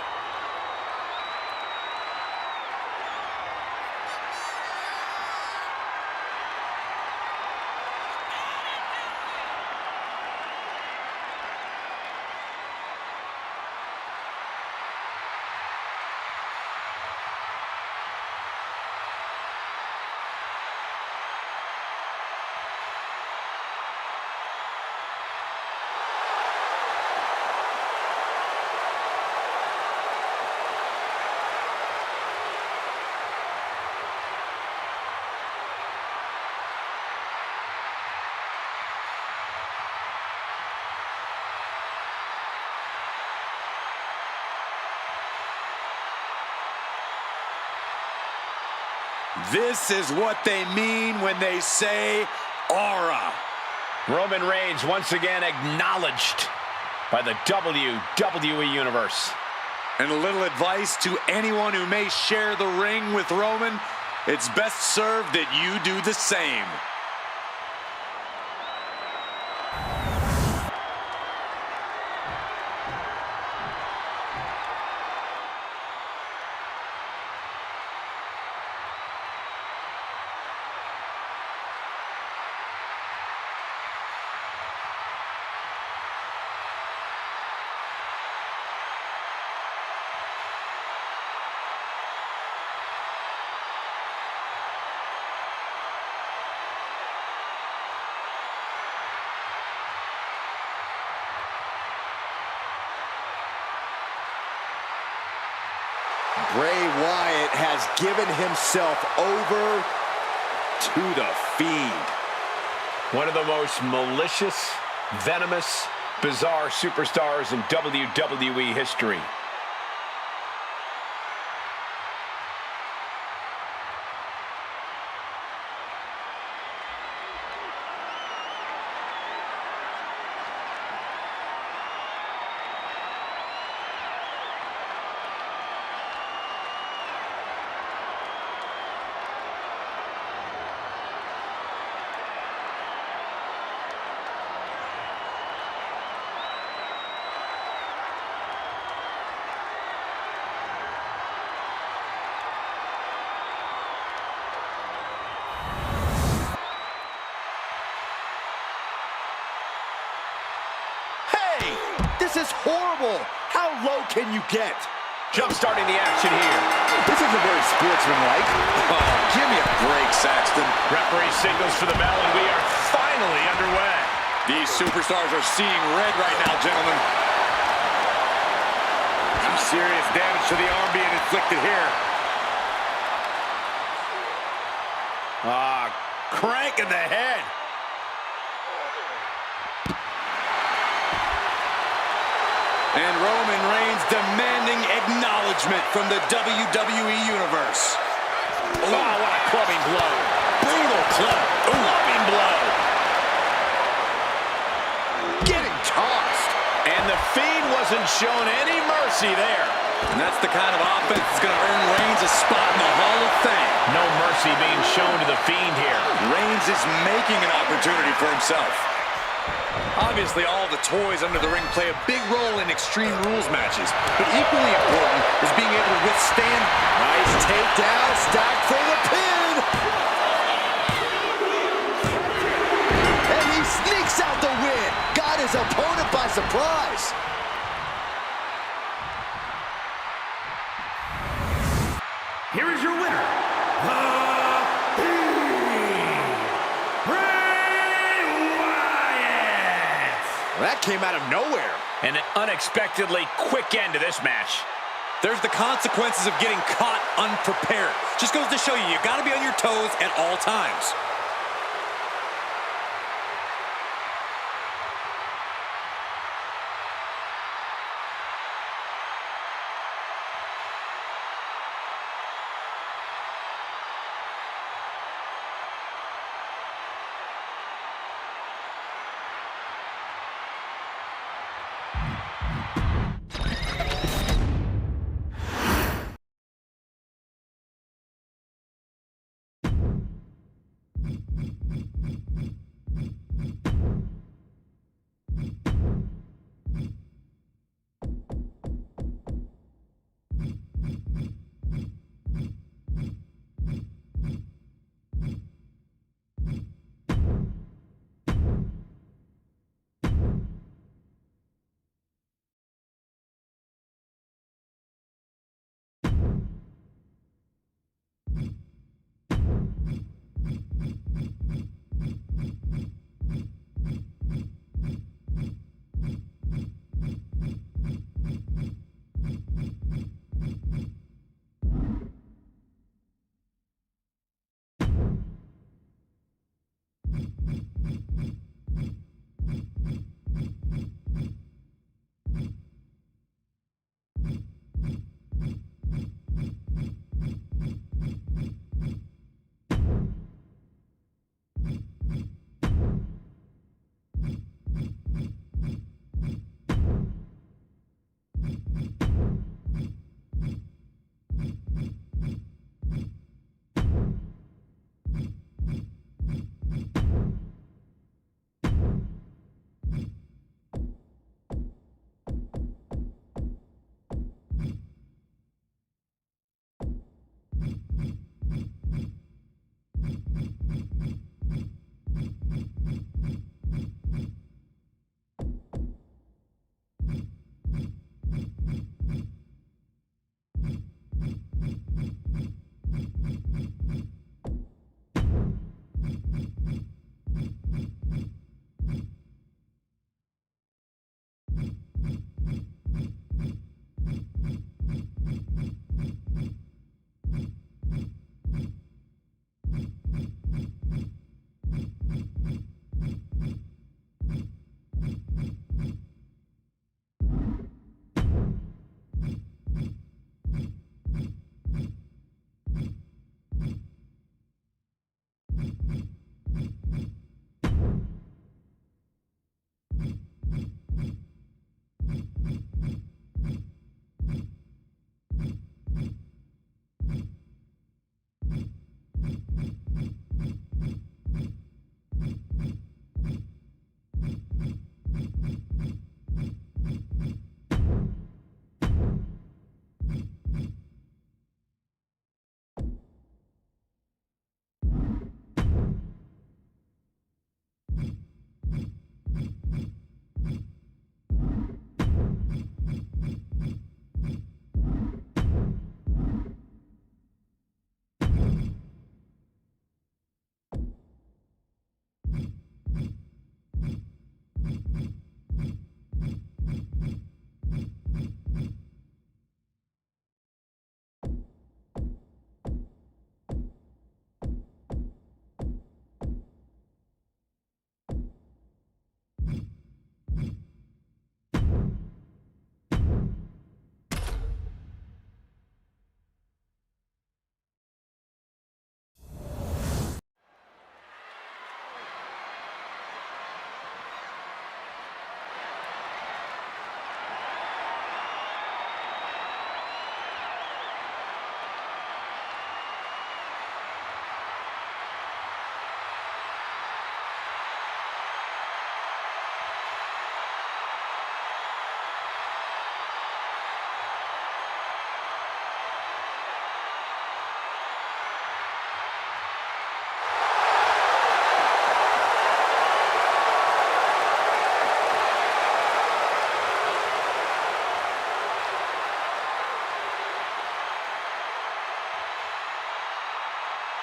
This is what they mean when they say aura. Roman Reigns once again acknowledged by the WWE Universe. And a little advice to anyone who may share the ring with Roman, it's best served that you do the same. Bray Wyatt has given himself over to the Fiend. One of the most malicious, venomous, bizarre superstars in WWE history. This is horrible. How low can you get? Jump-starting the action here. This isn't very sportsmanlike. Oh, give me a break, Saxton. Referee signals for the bell, and we are finally underway. These superstars are seeing red right now, gentlemen. Some serious damage to the arm being inflicted here. Crank in the head. And Roman Reigns demanding acknowledgement from the WWE Universe. Oh, what a clubbing blow. Brutal club. Clubbing blow. Getting tossed. And the Fiend wasn't shown any mercy there. And that's the kind of offense that's going to earn Reigns a spot in the Hall of Fame. No mercy being shown to the Fiend here. Reigns is making an opportunity for himself. Obviously, all the toys under the ring play a big role in Extreme Rules matches, but equally important is being able to withstand. Nice takedown, stacked for the pin. And he sneaks out the win. Got his opponent by surprise. Here is your winner, the Fiend, Bray Wyatt. That came out of nowhere. And an unexpectedly quick end to this match. There's the consequences of getting caught unprepared. Just goes to show you, you got to be on your toes at all times.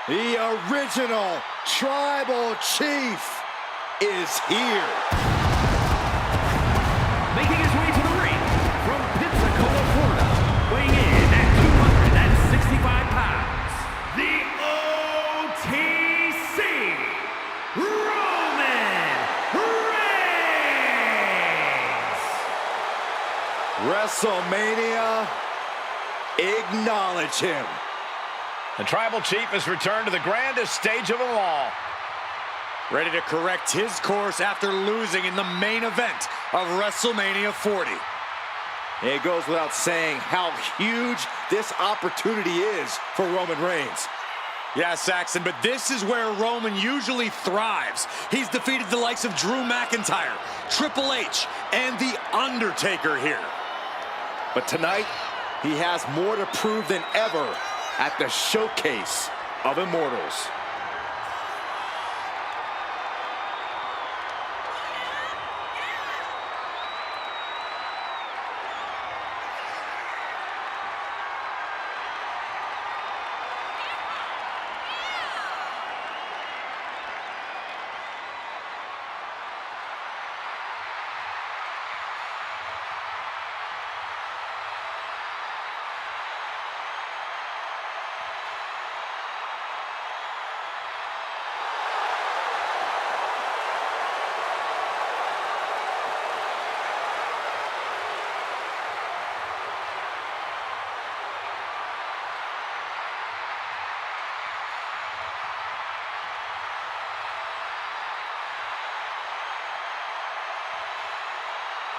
The original Tribal Chief is here. Making his way to the ring from Pensacola, Florida, weighing in at 265 pounds, the OTC, Roman Reigns. WrestleMania, acknowledge him. The Tribal Chief has returned to the grandest stage of them all. Ready to correct his course after losing in the main event of WrestleMania 40. It goes without saying how huge this opportunity is for Roman Reigns. Yeah, Saxon, but this is where Roman usually thrives. He's defeated the likes of Drew McIntyre, Triple H, and The Undertaker here. But tonight, he has more to prove than ever at the Showcase of Immortals.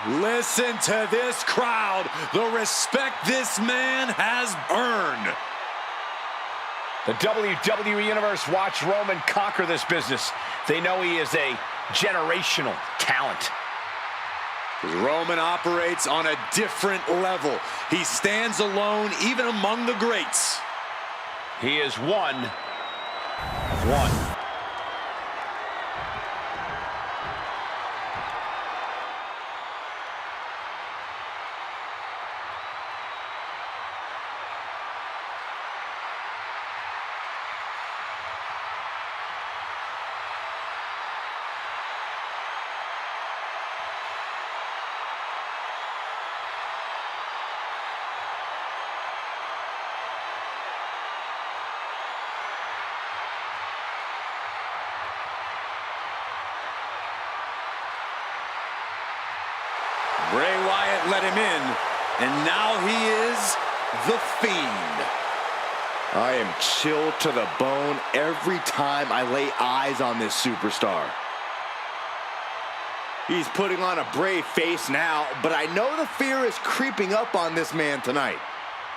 Listen to this crowd, the respect this man has earned. The WWE Universe watched Roman conquer this business. They know he is a generational talent. Roman operates on a different level. He stands alone even among the greats. He is one of one. Bray Wyatt let him in, and now he is the Fiend. I am chilled to the bone every time I lay eyes on this superstar. He's putting on a brave face now, but I know the fear is creeping up on this man tonight.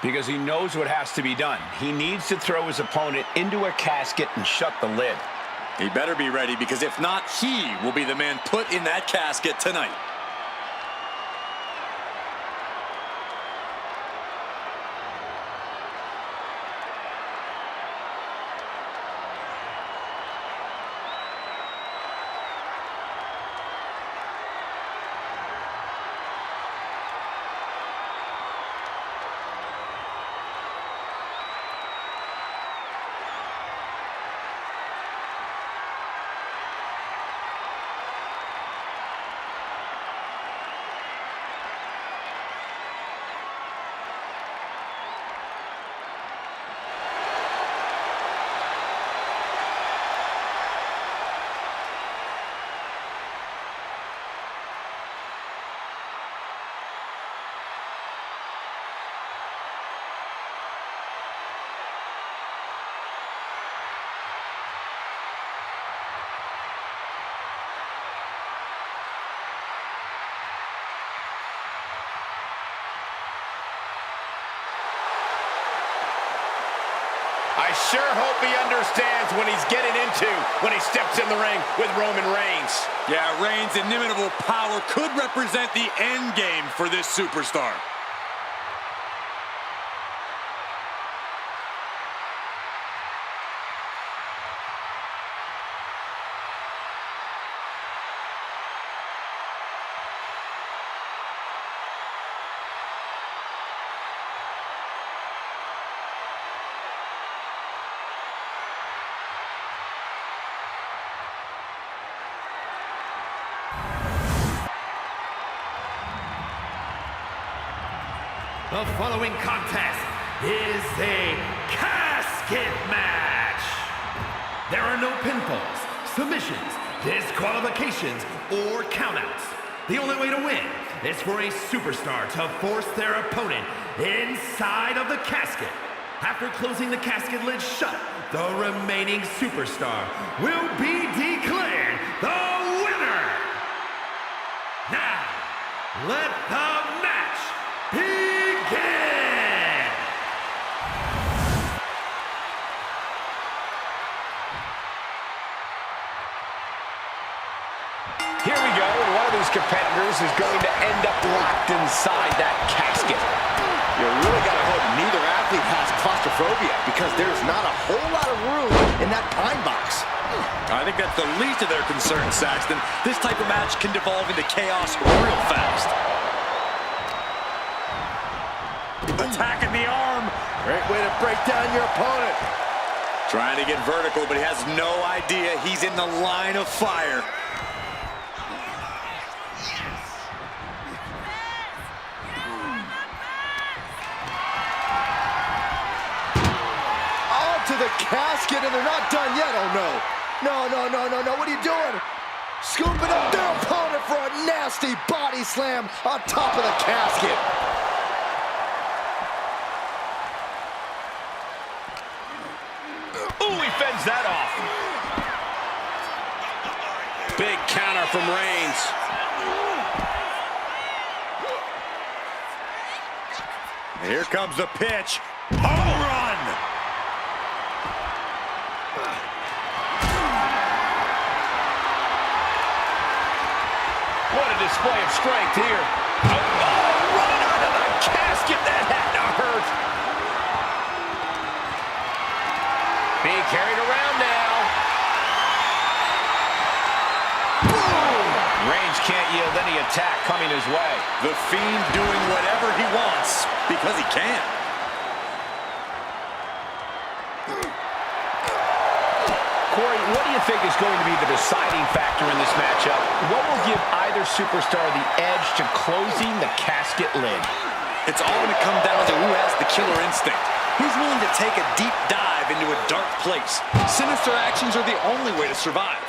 Because he knows what has to be done. He needs to throw his opponent into a casket and shut the lid. He better be ready, because if not, he will be the man put in that casket tonight. I sure hope he understands what he's getting into when he steps in the ring with Roman Reigns. Yeah, Reigns' inimitable power could represent the end game for this superstar. The following contest is a casket match. There are no pinfalls, submissions, disqualifications, or countouts. The only way to win is for a superstar to force their opponent inside of the casket. After closing the casket lid shut, the remaining superstar will be declared the winner. Now, let the match begin! Here we go, and one of these competitors is going to end up locked inside that casket. You really got to hope neither athlete has claustrophobia, because there's not a whole lot of room in that pine box. I think that's the least of their concerns, Saxton. This type of match can devolve into chaos real fast. Attacking the arm. Great way to break down your opponent. Trying to get vertical, but he has no idea he's in the line of fire. To the casket, and they're not done yet. Oh, no. No. What are you doing? Scooping up their opponent for a nasty body slam on top of the casket. Ooh, he fends that off. Big counter from Reigns. Here comes the pitch. Home run! What a display of strength here. Right onto the casket. That had to hurt. Being carried around now. Boom! Reigns can't yield any attack coming his way. The Fiend doing whatever he wants because he can. Corey, what do you think is going to be the deciding factor in this matchup? What will give either superstar the edge to closing the casket lid? It's all going to come down to who has the killer instinct. Who's willing to take a deep dive into a dark place? Sinister actions are the only way to survive.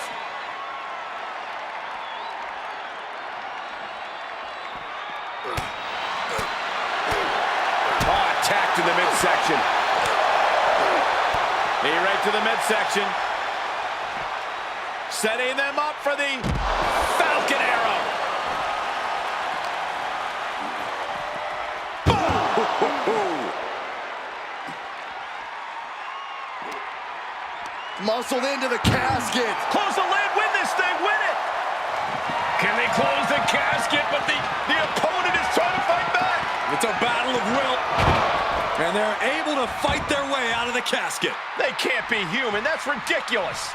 Oh, attack to the midsection. Knee right to the midsection. Setting them up for the Falcon Arrow. Muscled into the casket. Close the lid, win this thing, win it. Can they close the casket? But the opponent is trying to fight back. It's a battle of will. And they're able to fight their way out of the casket. They can't be human. That's ridiculous.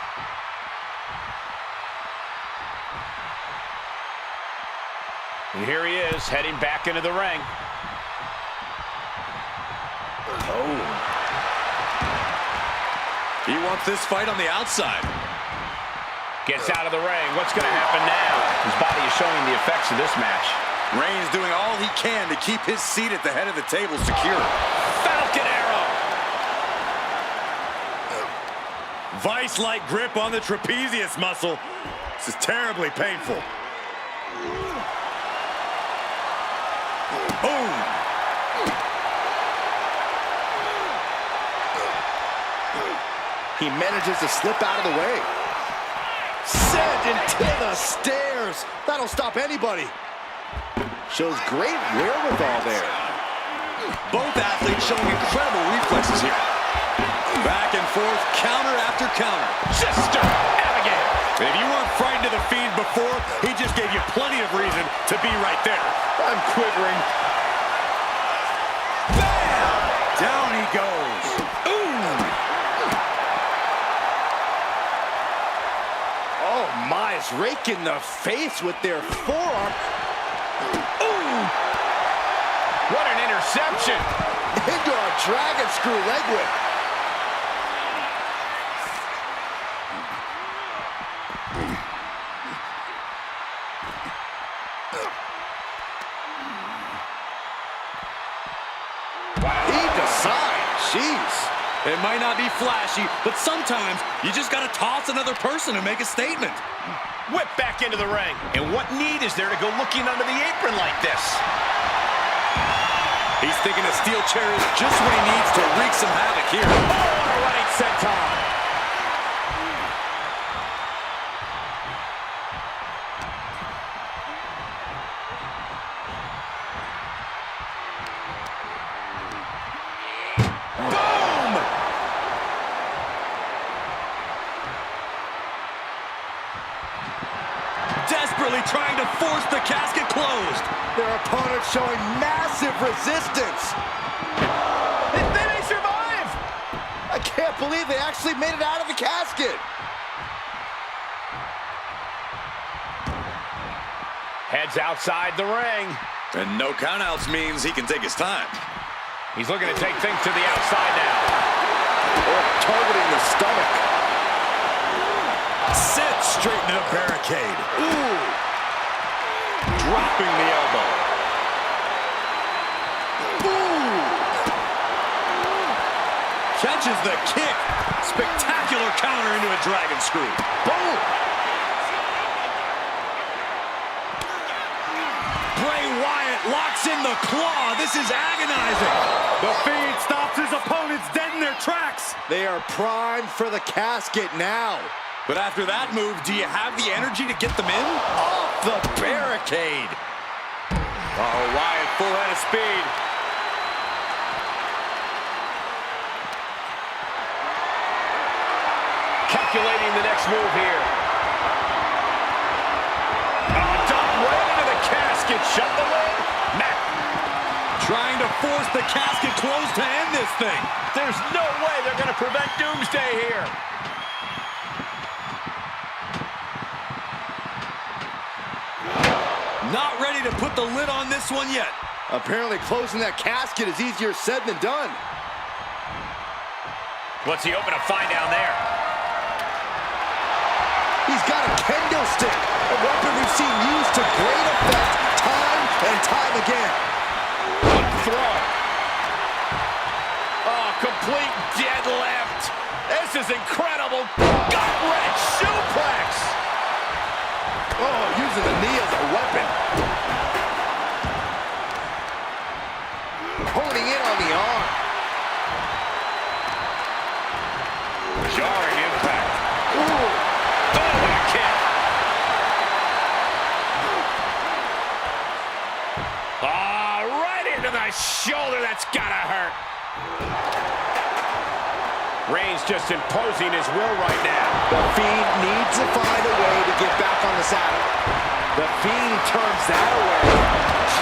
And here he is, heading back into the ring. Oh. He wants this fight on the outside. Gets out of the ring. What's going to happen now? His body is showing the effects of this match. Reigns doing all he can to keep his seat at the head of the table secure. Falcon Arrow. Vice-like grip on the trapezius muscle. This is terribly painful. Boom! He manages to slip out of the way. Sent into the stairs. That'll stop anybody. Shows great wherewithal there. Both athletes showing incredible reflexes here. Back and forth, counter after counter. Sister Abigail. If you weren't frightened of the Fiend before, he just gave you plenty of reason to be right there. I'm quivering. Bam! Down he goes. Ooh! Oh, my, it's raking the face with their forearm. Ooh! What an interception. Into a dragon screw leg whip. Jeez. It might not be flashy, but sometimes you just got to toss another person and make a statement. Whip back into the ring. And what need is there to go looking under the apron like this? He's thinking a steel chair is just what he needs to wreak some havoc here. Oh, a running senton. Desperately trying to force the casket closed. Their opponent showing massive resistance. They may survive. I can't believe they actually made it out of the casket. Heads outside the ring. And no countouts means he can take his time. He's looking to take things to the outside now. Oh, targeting the stomach. Sits straight into the barricade. Ooh. Dropping the elbow. Ooh. Catches the kick. Spectacular counter into a dragon screw. Boom. Bray Wyatt locks in the claw. This is agonizing. The Fiend stops his opponents dead in their tracks. They are primed for the casket now. But after that move, do you have the energy to get them in? Off the barricade. Oh, Wyatt full head of speed. Calculating the next move here. Dump right into the casket. Shut the lid. Matt. Trying to force the casket closed to end this thing. There's no way they're going to prevent Doomsday here. Not ready to put the lid on this one yet. Apparently closing that casket is easier said than done. What's he hoping to find down there? He's got a kendo stick, a weapon we've seen used to great effect time and time again. What a throw. Oh, complete deadlift. This is incredible. Gut-wrench suplex. Oh, using the knee as a weapon. Honing in on the arm. Jarring impact. Ooh. Oh, what a kick. Right into the shoulder. That's gotta hurt. Reigns just imposing his will right now. The Fiend needs to find a way to get back on the saddle. The Fiend turns that away,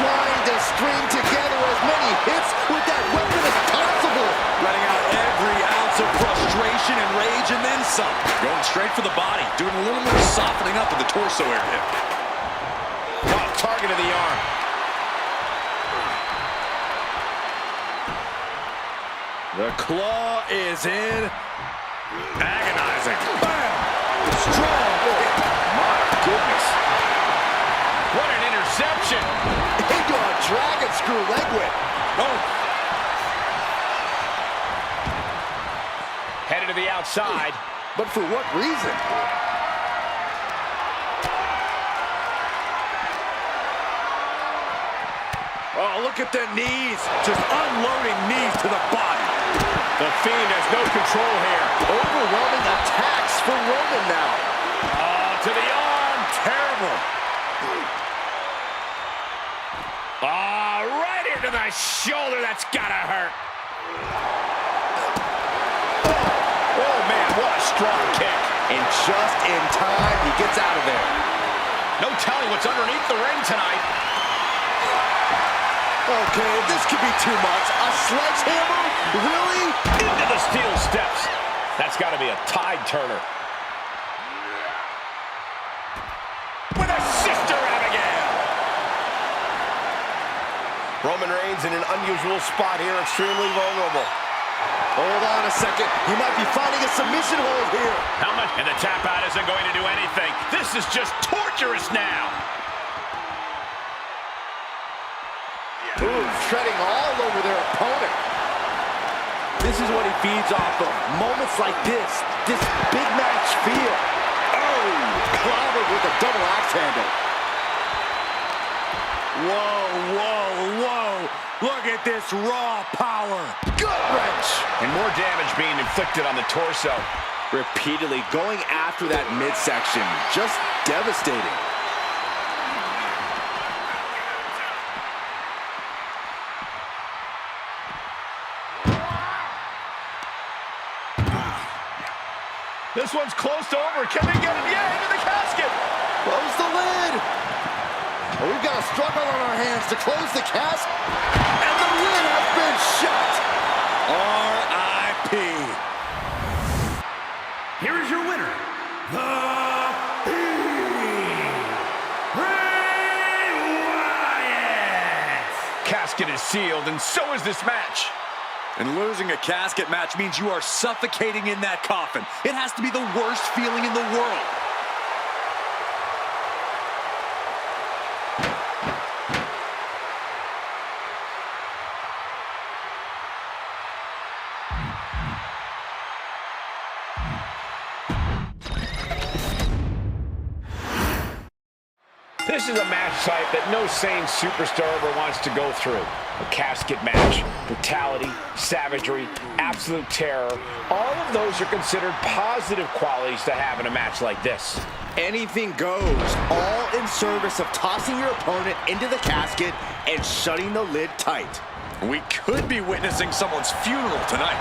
trying to string together as many hits with that weapon as possible. Letting out every ounce of frustration and rage and then some. Going straight for the body, doing a little more softening up in the torso area. Oh, target of the arm. The claw is in. Agonizing. Bam! Strong hit. My goodness. What an interception. Into a dragon screw leg whip. Oh. Headed to the outside. But for what reason? Oh, look at the knees. Just unloading knees to the body. The Fiend has no control here. Overwhelming attacks for Roman now. Oh, to the arm. Terrible. Right into the shoulder. That's gotta hurt. Oh, man, what a strong kick. And just in time, he gets out of there. No telling what's underneath the ring tonight. Okay, this could be too much. A sledgehammer? Really? Into the steel steps. That's got to be a tide turner. With a sister Abigail. Roman Reigns in an unusual spot here, extremely vulnerable. Hold on a second. He might be finding a submission hold here. How much? And the tap out isn't going to do anything. This is just torturous now. Ooh, treading all over their opponent. This is what he feeds off of. Moments like this big match feel. Oh, clobbered with a double axe handle. Whoa, whoa, whoa. Look at this raw power. Gut wrench. And more damage being inflicted on the torso. Repeatedly going after that midsection. Just devastating. This one's close to over. Can they get it? Yeah, into the casket. Close the lid. Well, we've got a struggle on our hands to close the casket. And the lid has been shut. R.I.P. Here is your winner, the Fiend, Bray Wyatt. Casket is sealed, and so is this match. And losing a casket match means you are suffocating in that coffin. It has to be the worst feeling in the world. This is a match type that no sane superstar ever wants to go through. A casket match, brutality, savagery, absolute terror. All of those are considered positive qualities to have in a match like this. Anything goes, all in service of tossing your opponent into the casket and shutting the lid tight. We could be witnessing someone's funeral tonight.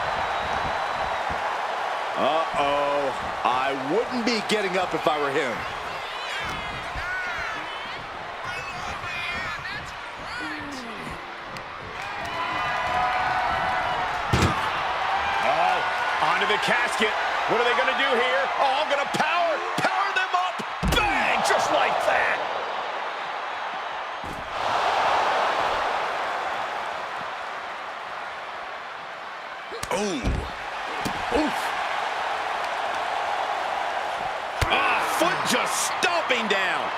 Uh-oh. I wouldn't be getting up if I were him. Onto the casket. What are they going to do here? Oh, I'm going to power them up. Bang, just like that. Ooh. Oof. Foot just stomping down.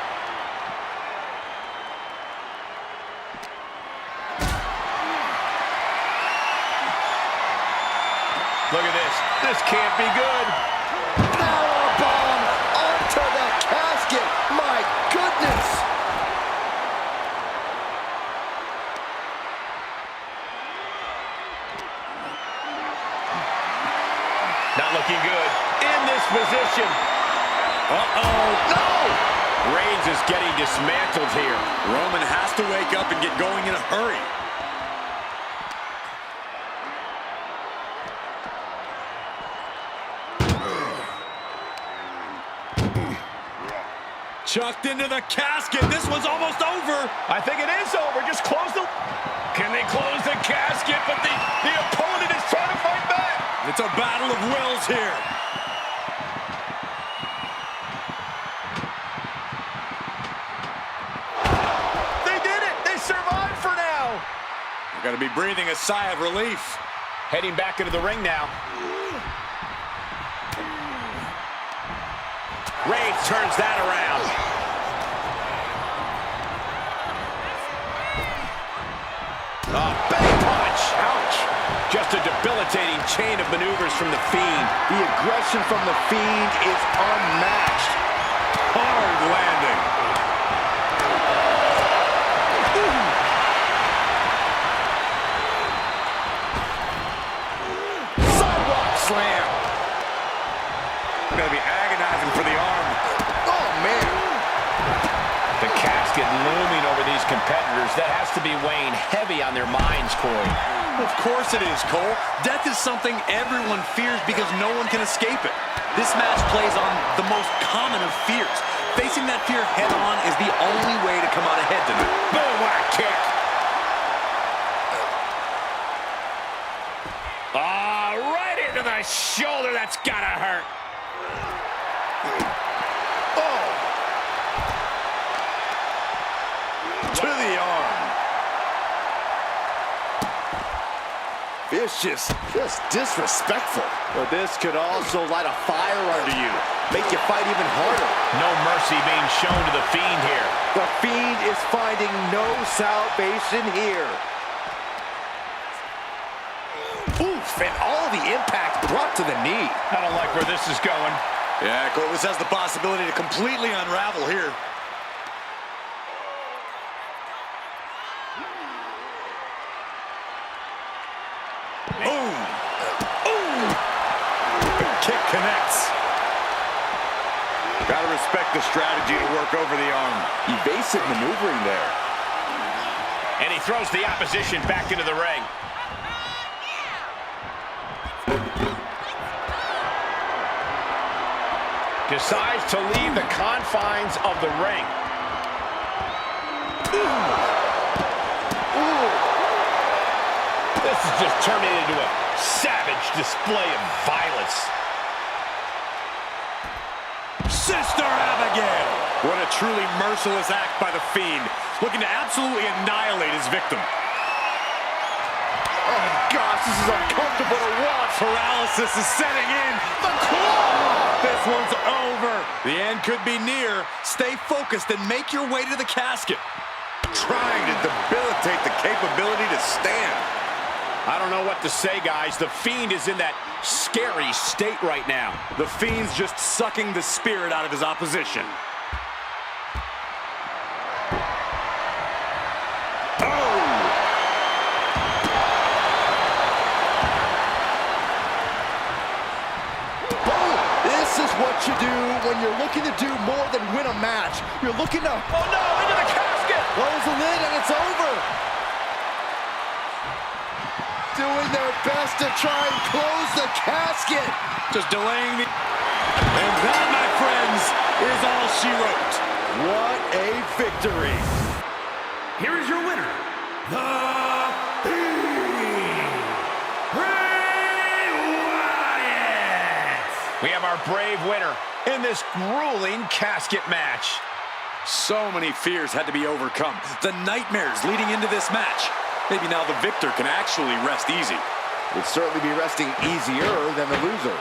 Look at this. This can't be good. Powerbomb onto the casket. My goodness. Not looking good. In this position. Uh-oh. No! Reigns is getting dismantled here. Roman has to wake up and get going in a hurry. Chucked into the casket. This one's almost over. I think it is over. Just close the... Can they close the casket? But the opponent is trying to fight back. It's a battle of wills here. They did it. They survived for now. We're going to be breathing a sigh of relief. Heading back into the ring now. Reigns turns that around. A big punch. Ouch. Just a debilitating chain of maneuvers from the Fiend. The aggression from the Fiend is unmatched. Hard landing. Sidewalk slam. Going to be agonizing for the arm. Oh, man. The casket looming over these competitors. That has to be weighing heavy on their minds, Corey. Of course it is, Cole. Death is something everyone fears because no one can escape it. This match plays on the most common of fears. Facing that fear head-on is the only way to come out ahead tonight. Boom, what a kick. Right into the shoulder. That's gotta hurt. Oh. To the arm. Vicious, just disrespectful. But this could also light a fire under you, make you fight even harder. No mercy being shown to the Fiend here. The Fiend is finding no salvation here. Ooh. Oof, and all the impact brought to the knee. I don't like where this is going. Yeah, Cole, this has the possibility to completely unravel here. Boom! Ooh! Kick connects. Gotta respect the strategy to work over the arm. Evasive maneuvering there. And he throws the opposition back into the ring. Decides to leave the confines of the ring. Ooh. This is just turning into a savage display of violence. Sister Abigail! What a truly merciless act by the Fiend, looking to absolutely annihilate his victim. Oh, gosh, this is uncomfortable to watch. Paralysis is setting in. The claw! This one's over. The end could be near. Stay focused and make your way to the casket. Trying to debilitate the capability to stand. I don't know what to say, guys. The Fiend is in that scary state right now. The Fiend's just sucking the spirit out of his opposition. What you do when you're looking to do more than win a match. You're looking to, oh no, into the casket! Close the lid and it's over. Doing their best to try and close the casket. Just delaying the... And that, my friends, is all she wrote. What a victory. Here is your winner, the Fiend, Bray Wyatt. We have our brave winner in this grueling casket match. So many fears had to be overcome. The nightmares leading into this match. Maybe now the victor can actually rest easy. Would certainly be resting easier than the loser.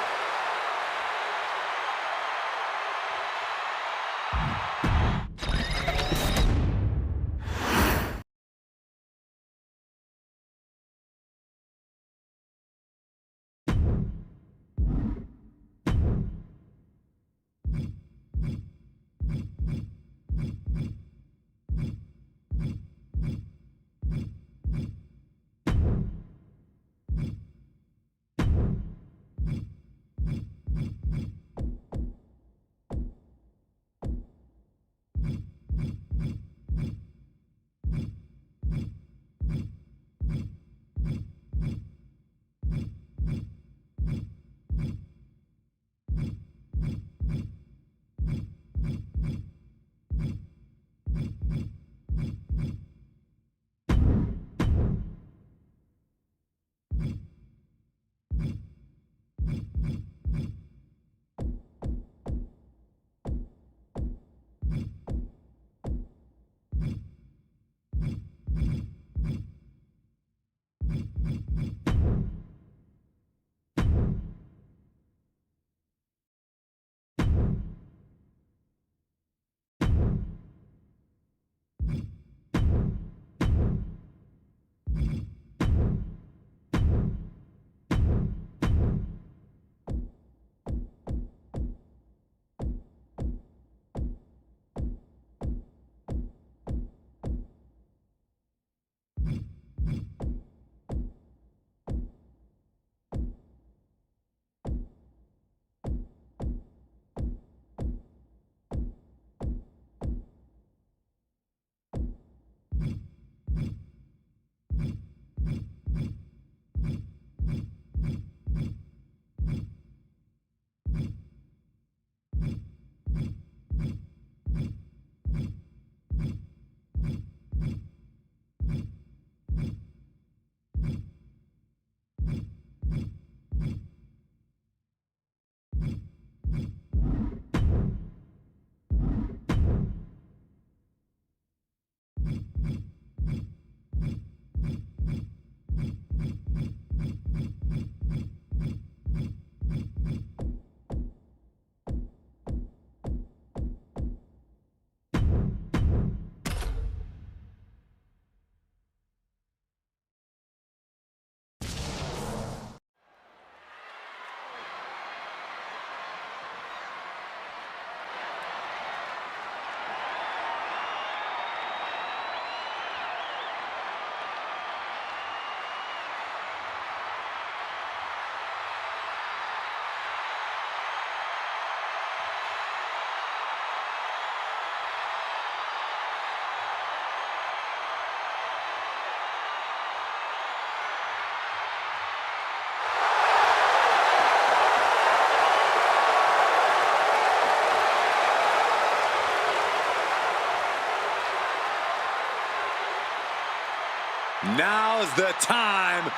Now's the time.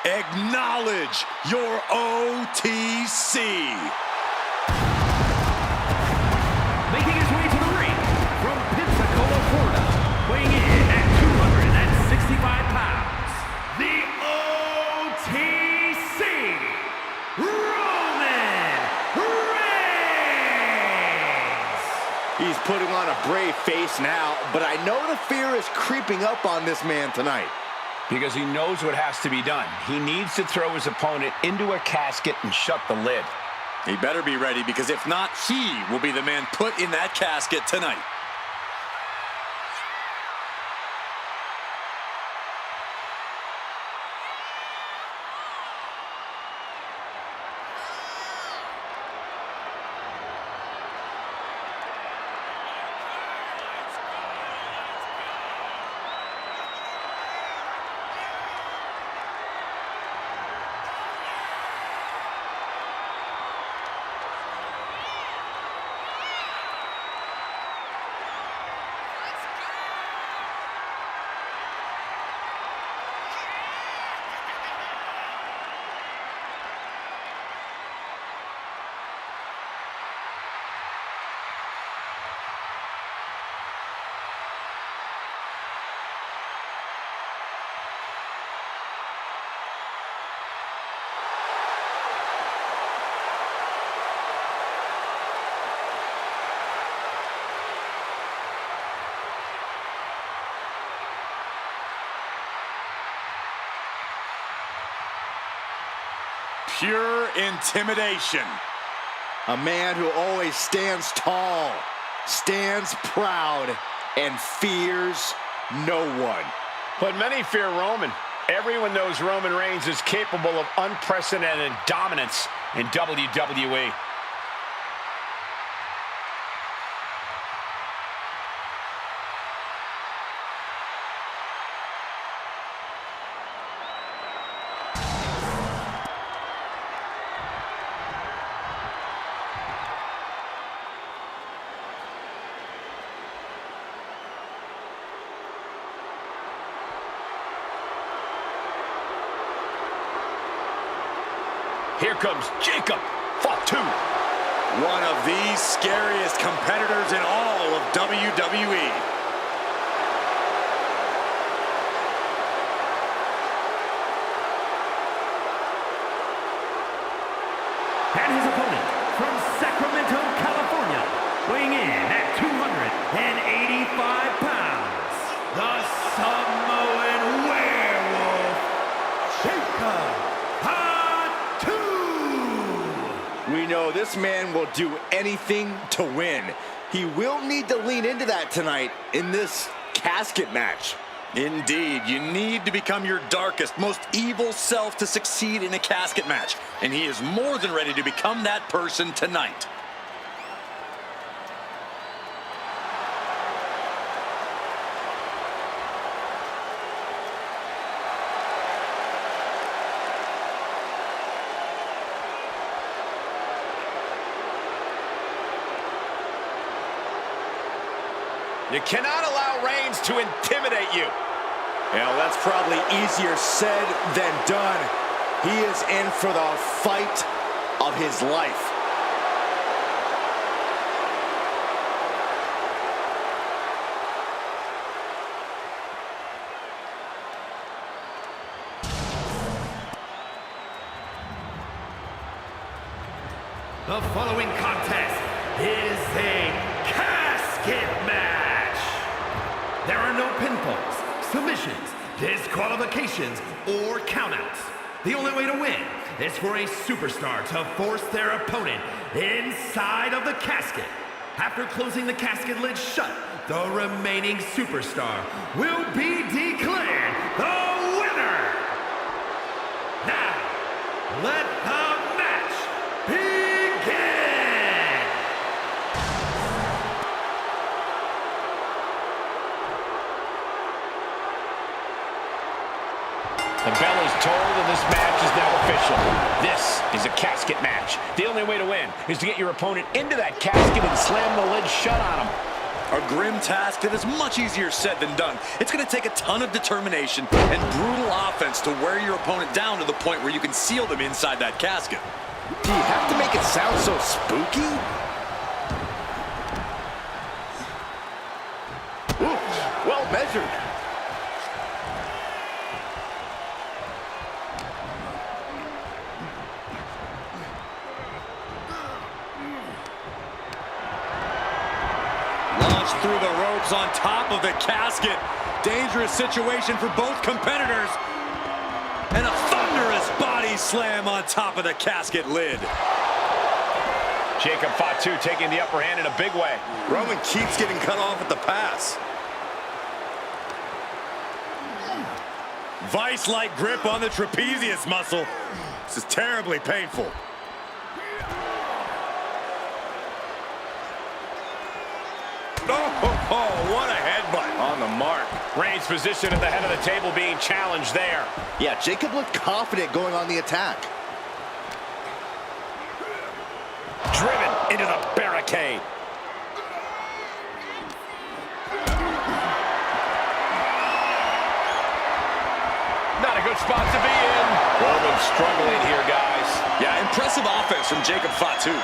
Acknowledge your OTC. Making his way to the ring from Pensacola, Florida, weighing in at 265 pounds, the OTC, Roman Reigns! He's putting on a brave face now, but I know the fear is creeping up on this man tonight. Because he knows what has to be done. He needs to throw his opponent into a casket and shut the lid. He better be ready, because if not, he will be the man put in that casket tonight. Pure intimidation. A man who always stands tall, stands proud, and fears no one. But many fear Roman. Everyone knows Roman Reigns is capable of unprecedented dominance in WWE. Here comes Jacob Fatu. One of the scariest competitors in all of WWE. And his opponent from Sacramento, California, weighing in at 285 pounds, the Samoan Werewolf, Jacob. We know this man will do anything to win. He will need to lean into that tonight in this casket match. Indeed, you need to become your darkest, most evil self to succeed in a casket match. And he is more than ready to become that person tonight. You cannot allow Reigns to intimidate you. Well, that's probably easier said than done. He is in for the fight of his life. The following contest is a casket match. There are no pinfalls, submissions, disqualifications, or countouts. The only way to win is for a superstar to force their opponent inside of the casket. After closing the casket lid shut, the remaining superstar will be declared the winner. Now, let the match begin! The bell is tolled and this match is now official. This is a casket match. The only way to win is to get your opponent into that casket and slam the lid shut on him. A grim task that is much easier said than done. It's going to take a ton of determination and brutal offense to wear your opponent down to the point where you can seal them inside that casket. Do you have to make it sound so spooky? Ooh, well measured. Launched through the ropes on top of the casket. Dangerous situation for both competitors. And a thunderous body slam on top of the casket lid. Jacob Fatu taking the upper hand in a big way. Roman keeps getting cut off at the pass. Vice-like grip on the trapezius muscle. This is terribly painful. Oh, what a headbutt. On the mark. Reigns' position at the head of the table being challenged there. Yeah, Jacob looked confident going on the attack. Driven into the barricade. Not a good spot to be in. Roman struggling here, guys. Yeah, impressive offense from Jacob Fatu.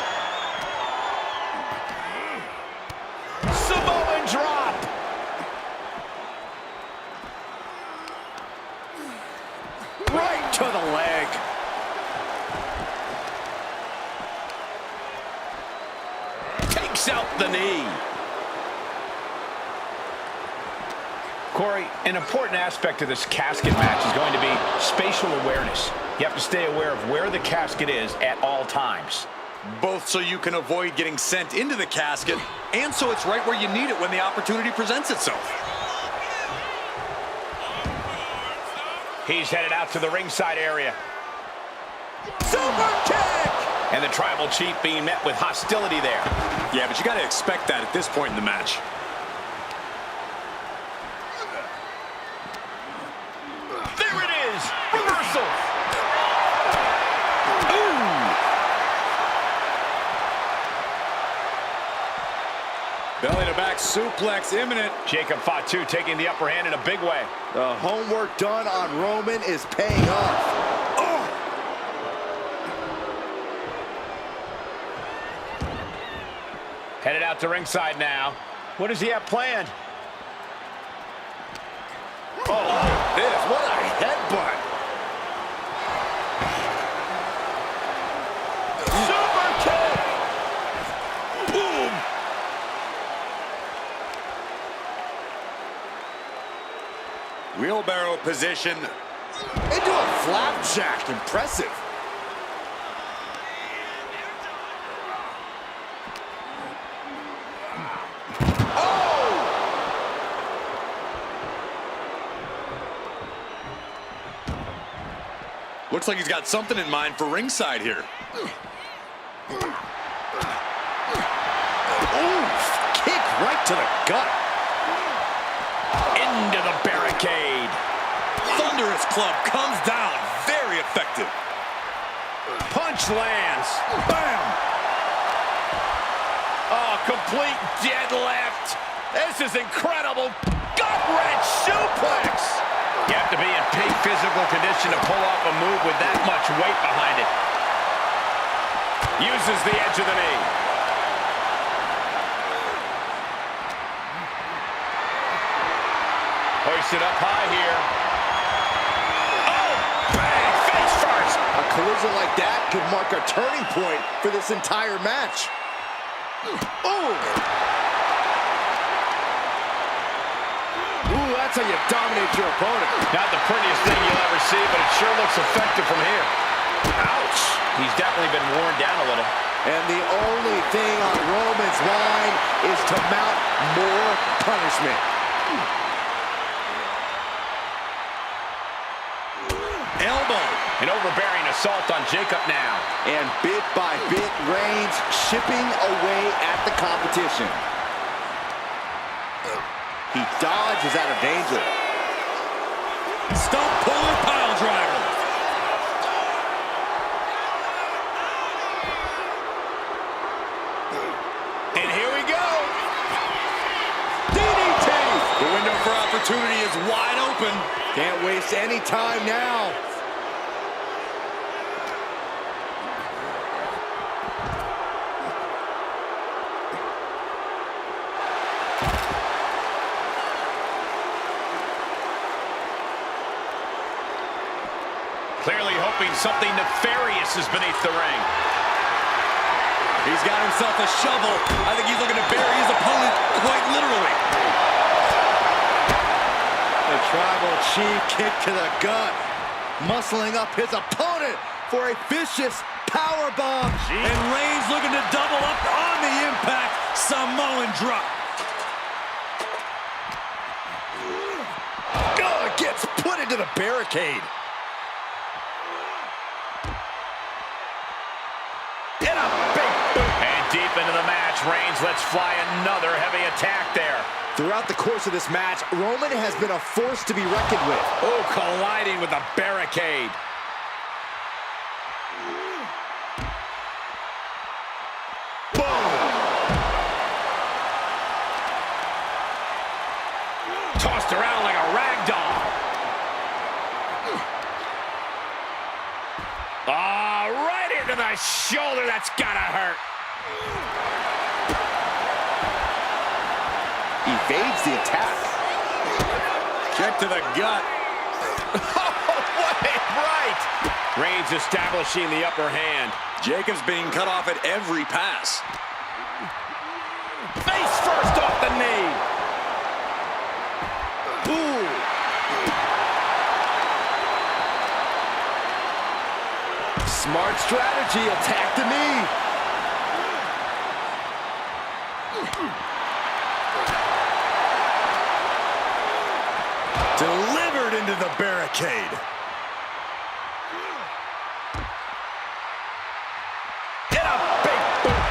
Samoan drop. Right to the leg. Takes out the knee. Corey, an important aspect of this casket match is going to be spatial awareness. You have to stay aware of where the casket is at all times. Both so you can avoid getting sent into the casket, and so it's right where you need it when the opportunity presents itself. He's headed out to the ringside area. Super kick! And the tribal chief being met with hostility there. Yeah, but you got to expect that at this point in the match. There it is! Reversal! Ooh! Belly to back suplex imminent. Jacob Fatu taking the upper hand in a big way. The homework done on Roman is paying off. Headed out to ringside now. What does he have planned? Oh, this, what a headbutt. Super kick! Boom! Wheelbarrow position. Into a flapjack. Impressive. Looks like he's got something in mind for ringside here. Oof! Kick right to the gut. Into the barricade. Thunderous club comes down. Very effective. Punch lands. Bam! Oh, complete deadlift. This is incredible. Gut-wrench suplex. You have to be in peak physical condition to pull off a move with that much weight behind it. Uses the edge of the knee. Hoisted up high here. Oh, bang, face first. A collision like that could mark a turning point for this entire match. Ooh! Ooh, that's how you dominate your opponent. Not the prettiest thing you'll ever see, but it sure looks effective from here. Ouch! He's definitely been worn down a little. And the only thing on Roman's mind is to mount more punishment. Elbow. An overbearing assault on Jacob now. And bit by bit, Reigns chipping away at the competition. He dodges out of danger. Stump puller pile driver. And here we go. opportunity is wide open. Can't waste any time now. Clearly hoping something nefarious is beneath the ring. He's got himself a shovel. I think he's looking to bury his opponent quite literally. The Tribal Chief kick to the gut, muscling up his opponent for a vicious powerbomb. And Reigns looking to double up on the impact. Samoan drop. Gets put into the barricade. Deep into the match, Reigns lets fly another heavy attack there. Throughout the course of this match, Roman has been a force to be reckoned with. Oh, colliding with a barricade. Boom! Tossed around like a rag doll. Right into the shoulder. That's gotta hurt. Evades the attack. Kick to the gut. What a right! Reigns establishing the upper hand. Jacobs being cut off at every pass. Face first off the knee. Ooh. Smart strategy, attack the knee. Delivered into the barricade. Get a big boot.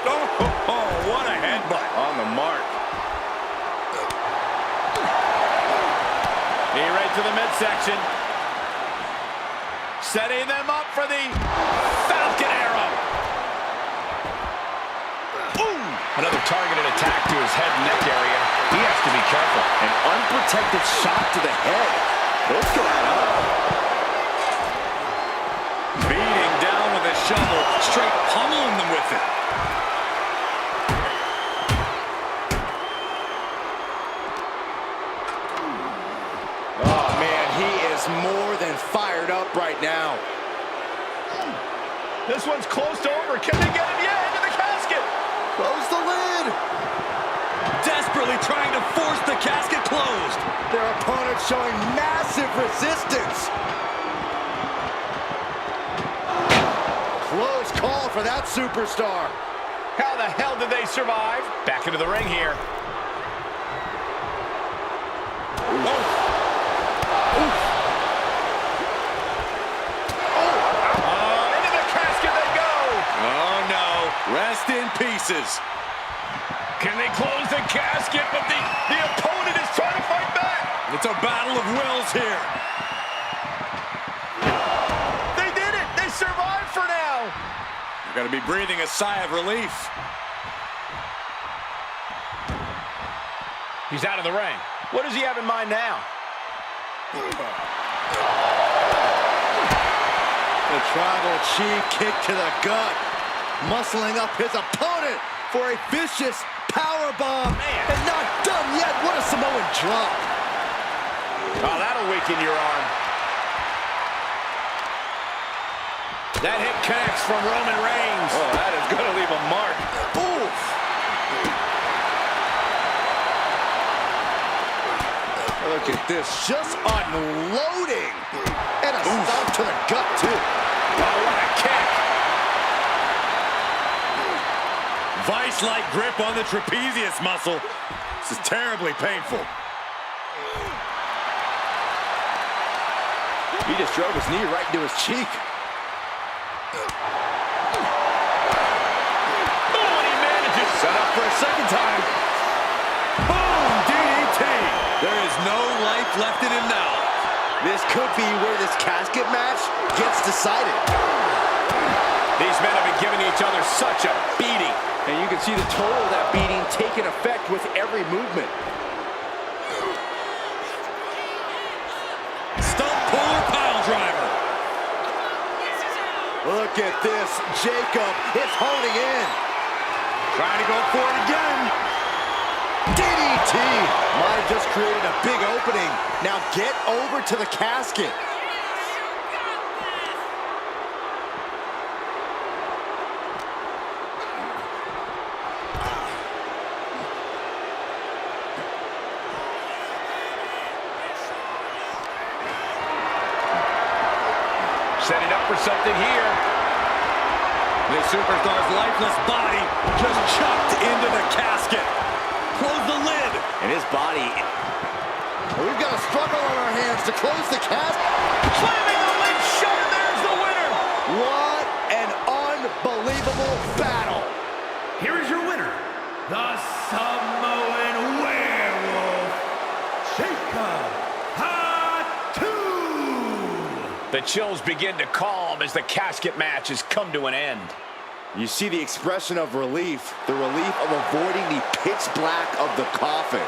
Oh, what a headbutt. On the mark. Knee right to the midsection. Setting them up for the Falcon Arrow. Boom! Another targeted attack to his head and neck area. He has to be careful. An unprotected shot to the head. Those go add up. Beating down with a shovel, straight pummeling them with it. Oh, man, he is more than fired up right now. This one's closed over. Can they get him yet into the casket? Close the lid. Desperately trying to force the casket closed. Their opponent showing massive resistance. Close call for that superstar. How the hell did they survive? Back into the ring here. Into the casket they go. Oh, no. Rest in pieces. Can they close the casket? But the opponent is trying to fight back. It's a battle of wills here. They did it. They survived for now. You're going to be breathing a sigh of relief. He's out of the ring. What does he have in mind now? The Tribal Chief kick to the gut, muscling up his opponent for a vicious powerbomb. And not done yet. What a Samoan drop. Oh, that'll weaken your arm. That hit connects from Roman Reigns. Oh, that is going to leave a mark. Oof. Look at this, just unloading. And a stomp to the gut, too. Oh, what a kick. Vice-like grip on the trapezius muscle. This is terribly painful. He just drove his knee right into his cheek. Oh, and he manages. Set up for a second time. Boom! DDT! There is no life left in him now. This could be where this casket match gets decided. These men have been giving each other such a beating. And you can see the toll of that beating taking effect with every movement. Stump puller pile driver. Look at this. Jacob is holding in. Trying to go for it again. DDT. Might have just created a big opening. Now get over to the casket. Setting up for something here. The superstar's lifeless body just chucked into the casket. Close the lid. And his body. We've got a struggle on our hands to close the casket. Slamming the lid shut, and there's the winner. What an unbelievable battle. Here is your winner, the Samoan Werewolf, Jacob Fatu. The chills begin to calm as the casket match has come to an end. You see the expression of relief, the relief of avoiding the pitch black of the coffin.